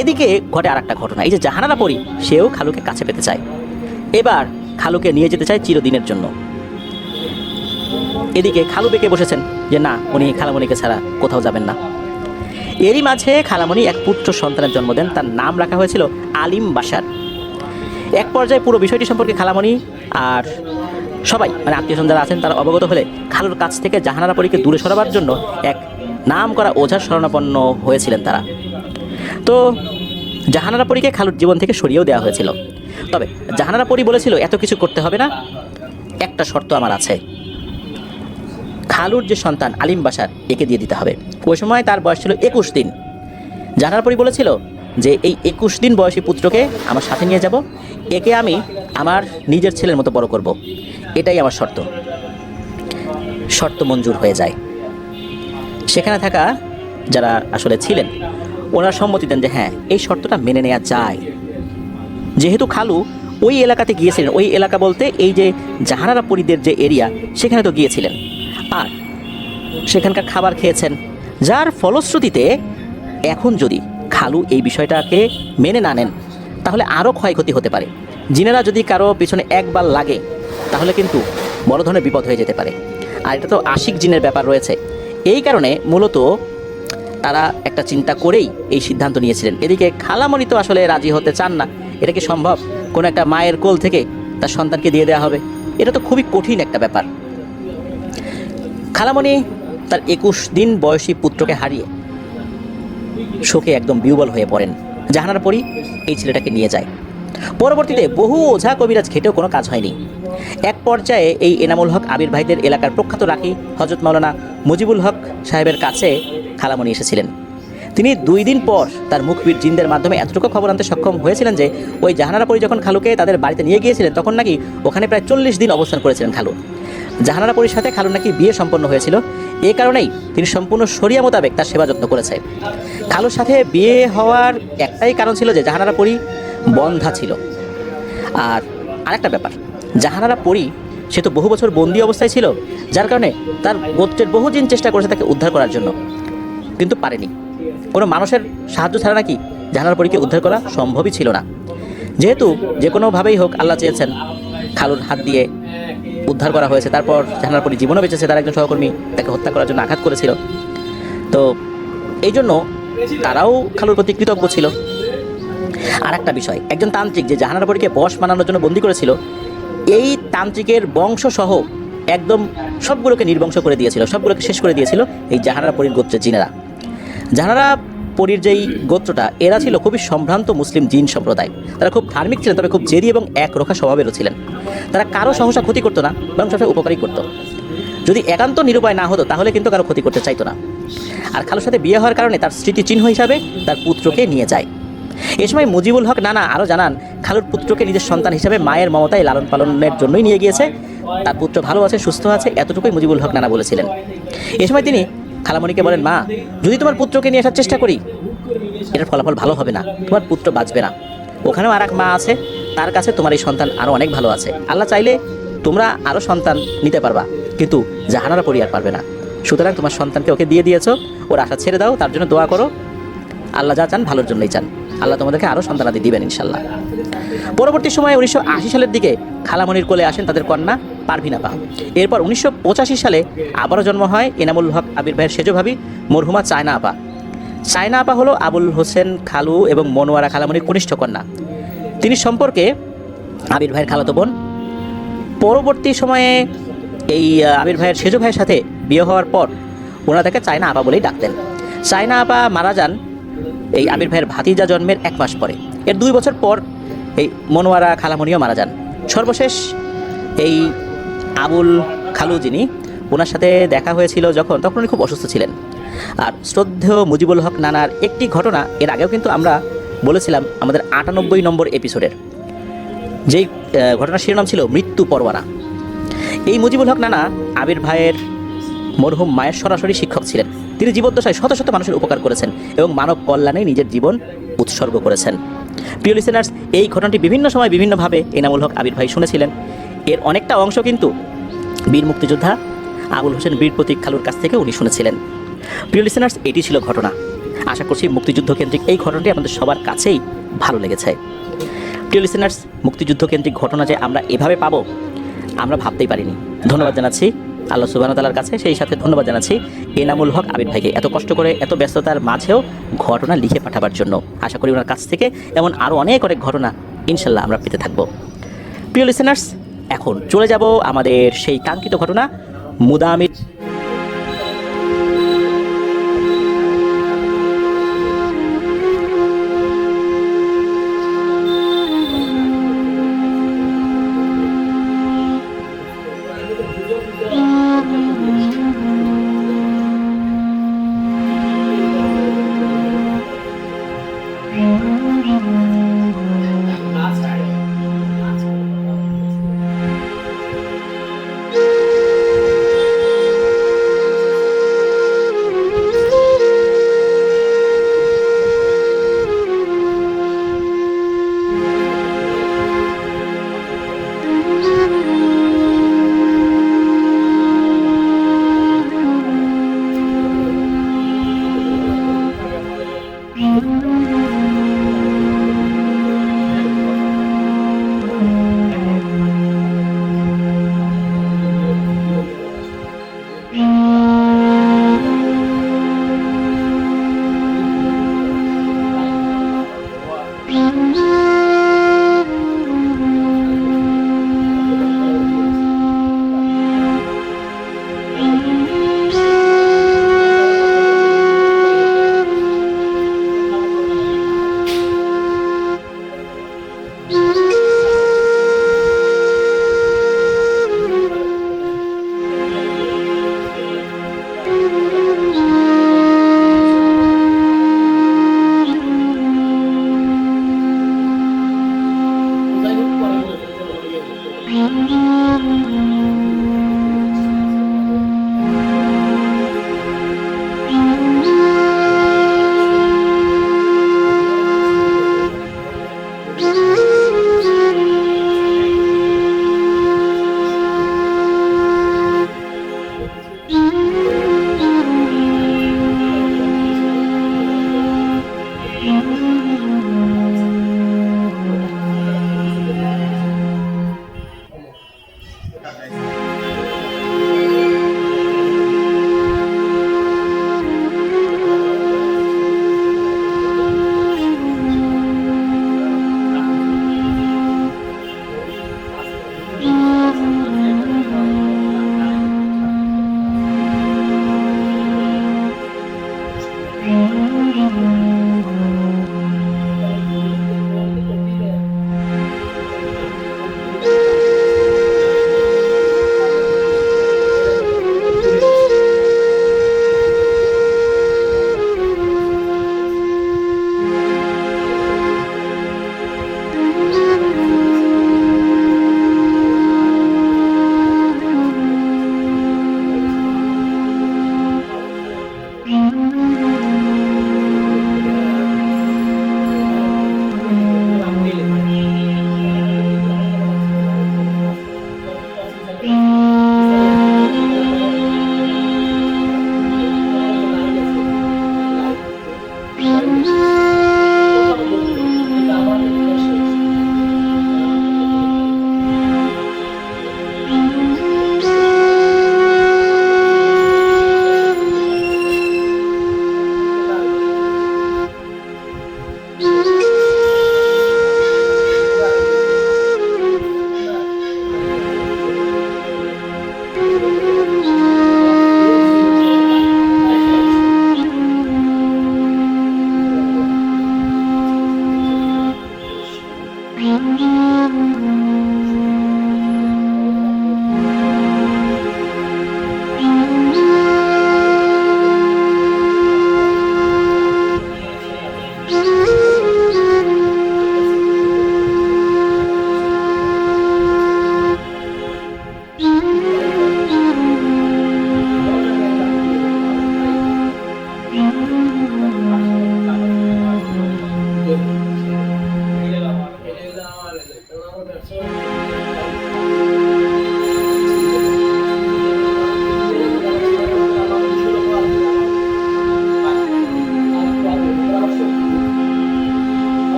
এদিকে ঘটে আর একটা ঘটনা, এই যে জাহানারা পরী, সেও খালুকে কাছে পেতে চায়। এবার খালুকে নিয়ে যেতে চায় চিরদিনের জন্য। এদিকে খালু বেঁকে বসেছেন যে না, উনি খালামণিকে ছাড়া কোথাও যাবেন না। এরই মাঝে খালামণি এক পুত্র সন্তানের জন্ম দেন, তার নাম রাখা হয়েছিল আলিম বাশার। এক পর্যায়ে পুরো বিষয়টি সম্পর্কে খালামণি আর সবাই আত্মীয়স্বজন যারা আছেন তারা অবগত হলে খালুর কাছ থেকে জাহানারা পরীকে দূরে সরাবার জন্য এক নাম করা ওঝার শরণাপন্ন হয়েছিলেন তারা। তো জাহানারা পরীকে খালুর জীবন থেকে সরিয়েও দেওয়া হয়েছিল। তবে জাহানারা পরী বলেছিল এত কিছু করতে হবে না, একটা শর্ত আমার আছে, খালুর যে সন্তান আলিম বাশার একে দিয়ে দিতে হবে। ওই সময় তার বয়স ছিল 21 দিন। জাহানারা পরী বলেছিল যে এই 21 দিন বয়সী পুত্রকে আমার সাথে নিয়ে যাব, একে আমি আমার নিজের ছেলের মতো বড় করব, এটাই আমার শর্ত। শর্ত মঞ্জুর হয়ে যায়। সেখানে থাকা যারা আসলে ছিলেন ওনারা সম্মতি দেন যে হ্যাঁ, এই শর্তটা মেনে নেওয়া যায়। যেহেতু খালু ওই এলাকাতে গিয়েছিলেন, ওই এলাকা বলতে এই যে জাহানারা পরীদের যে এরিয়া সেখানে তো গিয়েছিলেন, আর সেখানকার খাবার খেয়েছেন, যার ফলশ্রুতিতে এখন যদি খালু এই বিষয়টাকে মেনে না নেন তাহলে আরও ক্ষয়ক্ষতি হতে পারে। জিনেরা যদি কারো পেছনে একবার লাগে তাহলে কিন্তু বড় ধরনের বিপদ হয়ে যেতে পারে। আর এটা তো আশিক জিনের ব্যাপার রয়েছে। এই কারণে মূলত তারা একটা চিন্তা করেই এই সিদ্ধান্ত নিয়েছিলেন। এদিকে খালামণি তো আসলে রাজি হতে চান না। এটা কি সম্ভব কোনো একটা মায়ের কোল থেকে তার সন্তানকে দিয়ে দেওয়া হবে? এটা তো খুবই কঠিন একটা ব্যাপার। খালামণি তার 21 দিন বয়সী পুত্রকে হারিয়ে শোকে একদম বিহ্বল হয়ে পড়েন। জাহানারা পরী এই ছেলেটাকে নিয়ে যায়। পরবর্তীতে বহু ওঝা কবিরাজ ঘেটেও কোনো কাজ হয়নি। এক পর্যায়ে এই এনামুল হক আবির ভাইদের এলাকার প্রখ্যাত রাখি হযরত মাওলানা মুজিবুল হক সাহেবের কাছে খালামণি এসেছিলেন। তিনি 2 দিন পর তার মুখবির জিনদের মাধ্যমে এতটুকু খবর আনতে সক্ষম হয়েছিলেন যে ওই জাহানারা পরী যখন খালুকে তাদের বাড়িতে নিয়ে গিয়েছিলেন তখন নাকি ওখানে প্রায় 40 দিন অবস্থান করেছিলেন খালু। জাহানারা পরীর সাথে খালুর নাকি বিয়ে সম্পন্ন হয়েছিল। এই কারণেই তিনি সম্পূর্ণ শরিয়া মোতাবেক তার সেবা যত্ন করেছে। খালুর সাথে বিয়ে হওয়ার একটাই কারণ ছিল যে জাহানারা পরী বন্ধা ছিল। আর আরেকটা ব্যাপার, জাহানারা পরী সে তো বহু বছর বন্দি অবস্থায় ছিল, যার কারণে তার গোত্রের বহু জিন চেষ্টা করেছে তাকে উদ্ধার করার জন্য, কিন্তু পারেনি। কোনো মানুষের সাহায্য ছাড়া নাকি জাহানারা পরীকে উদ্ধার করা সম্ভবই ছিল না। যেহেতু যে কোনোভাবেই হোক আল্লাহ চেয়েছেন খালুর হাত দিয়ে উদ্ধার করা হয়েছে, তারপর জাহানারা পরী জীবনও বেঁচেছে। তার একজন সহকর্মী তাকে হত্যা করার জন্য আঘাত করেছিল, তো এই জন্য তারাও খালুর প্রতি কৃতজ্ঞ ছিল। আর একটা বিষয়, একজন তান্ত্রিক যে জাহানারা পরীকে বশ বানানোর জন্য বন্দী করেছিল, এই তান্ত্রিকের বংশসহ একদম সবগুলোকে নির্বংশ করে দিয়েছিল, সবগুলোকে শেষ করে দিয়েছিল এই জাহানারা পরীর গোত্রের জিনেরা। জাহানারা পরীর যেই গোত্রটা, এরা ছিল খুবই সম্ভ্রান্ত মুসলিম জিন সম্প্রদায়। তারা খুব ধার্মিক ছিলেন, তবে খুব জেদি এবং একরোখা স্বভাবেরও ছিলেন। তারা কারো সহসা ক্ষতি করতো না, বরং সবসময় উপকারী করতো। যদি একান্ত নিরুপায় না হতো তাহলে কিন্তু কারো ক্ষতি করতে চাইতো না। আর খালুর সাথে বিয়ে হওয়ার কারণে তার স্মৃতিচিহ্ন হিসাবে তার পুত্রকে নিয়ে যায়। এ সময় মুজিবুল হক নানা আরও জানান খালুর পুত্রকে নিজের সন্তান হিসাবে মায়ের মমতায় লালন পালনের জন্যই নিয়ে গিয়েছে। তার পুত্র ভালো আছে, সুস্থ আছে, এতটুকুই মুজিবুল হক নানা বলেছিলেন। এ সময় তিনি খালামণিকে বলেন, মা, যদি তোমার পুত্রকে নিয়ে আসার চেষ্টা করি এটার ফলাফল ভালো হবে না, তোমার পুত্র বাঁচবে না। ওখানেও আর এক মা আছে, তার কাছে তোমার এই সন্তান আরও অনেক ভালো আছে। আল্লাহ চাইলে তোমরা আরও সন্তান নিতে পারবা, কিন্তু জাহানারা পরি আর পারবে না। সুতরাং তোমার সন্তানকে ওকে দিয়ে দিয়েছো, ওর আশা ছেড়ে দাও, তার জন্য দোয়া করো। আল্লাহ যা চান ভালোর জন্যই চান, আল্লাহ তোমাদেরকে আরও সন্তানাদি দিবেন ইনশাল্লাহ। পরবর্তী সময়ে 1980 সালের দিকে খালামণির কোলে আসেন তাদের কন্যা পারভিন আপা। এরপর 1985 সালে আবারও জন্ম হয় এনামুল হক আবির ভাইয়ের সেজ ভাবি মরহুমা চায়না আপা। চায়না আপা হলো আবুল হোসেন খালু এবং মনোয়ারা খালামণির কনিষ্ঠ কন্যা। তিনি সম্পর্কে আবির ভাইয়ের খালাতো বোন। পরবর্তী সময়ে এই আবির ভাইয়ের সেজ ভাইয়ের সাথে বিয়ে হওয়ার পর ওনারা তাকে চায়না আপা বলেই ডাকতেন। চায়না আপা মারা যান এই আবির ভাইয়ের ভাতিজা জন্মের 1 মাস পরে। এর 2 বছর পর এই মনোয়ারা খালামণিও মারা যান। সর্বশেষ এই আবুল খালু যিনি, ওনার সাথে দেখা হয়েছিল যখন, তখন উনি খুব অসুস্থ ছিলেন। আর শ্রদ্ধেয় মুজিবুল হক নানার একটি ঘটনা এর আগেও কিন্তু আমরা বলেছিলাম আমাদের 98 নম্বর এপিসোডের, যেই ঘটনার শিরোনাম ছিল মৃত্যু পরোয়ানা। এই মুজিবুল হক নানা আবির ভাইয়ের মরহুম মায়ের সরাসরি শিক্ষক ছিলেন। তিনি জীবদ্দশায় শত শত মানুষের উপকার করেছেন এবং মানব কল্যাণে নিজের জীবন উৎসর্গ করেছেন। প্রিয় লিসেনার্স, এই ঘটনাটি বিভিন্ন সময় বিভিন্নভাবে এনামুল হক আবির ভাই শুনেছিলেন। এর অনেকটা অংশ কিন্তু বীর মুক্তিযোদ্ধা আবুল হোসেন বীর প্রতীক খালুর কাছ থেকে উনি শুনেছিলেন। প্রিয় লিসেনার্স, এটি ছিল ঘটনা। আশা করছি মুক্তিযুদ্ধ কেন্দ্রিক এই ঘটনাটি আমাদের সবার কাছেই ভালো লেগেছে। প্রিয় লিসেনার্স, মুক্তিযুদ্ধ কেন্দ্রিক ঘটনা যে আমরা এভাবে পাবো আমরা ভাবতেই পারিনি। ধন্যবাদ জানাচ্ছি আল্লাহ সুবহানাহু ওয়া তাআলার কাছে, সেই সাথে ধন্যবাদ জানাচ্ছি এনামুল হক আবির ভাইকে এত কষ্ট করে এত ব্যস্ততার মাঝেও ঘটনা লিখে পাঠাবার জন্য। আশা করি ওনার কাছ থেকে এমন আরও অনেক অনেক ঘটনা ইনশাল্লাহ আমরা পেতে থাকবো। প্রিয় লিসেনার্স, এখন চলে যাব আমাদের সেই কাঙ্ক্ষিত ঘটনা মুদামির।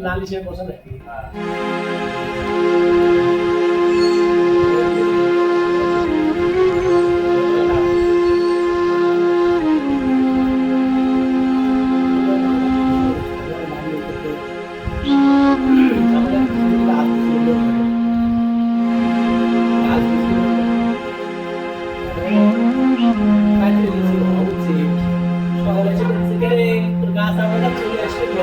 নালিশের বসা নাকি সকালে চলে গেছে গাছ আমরা চলে আসলে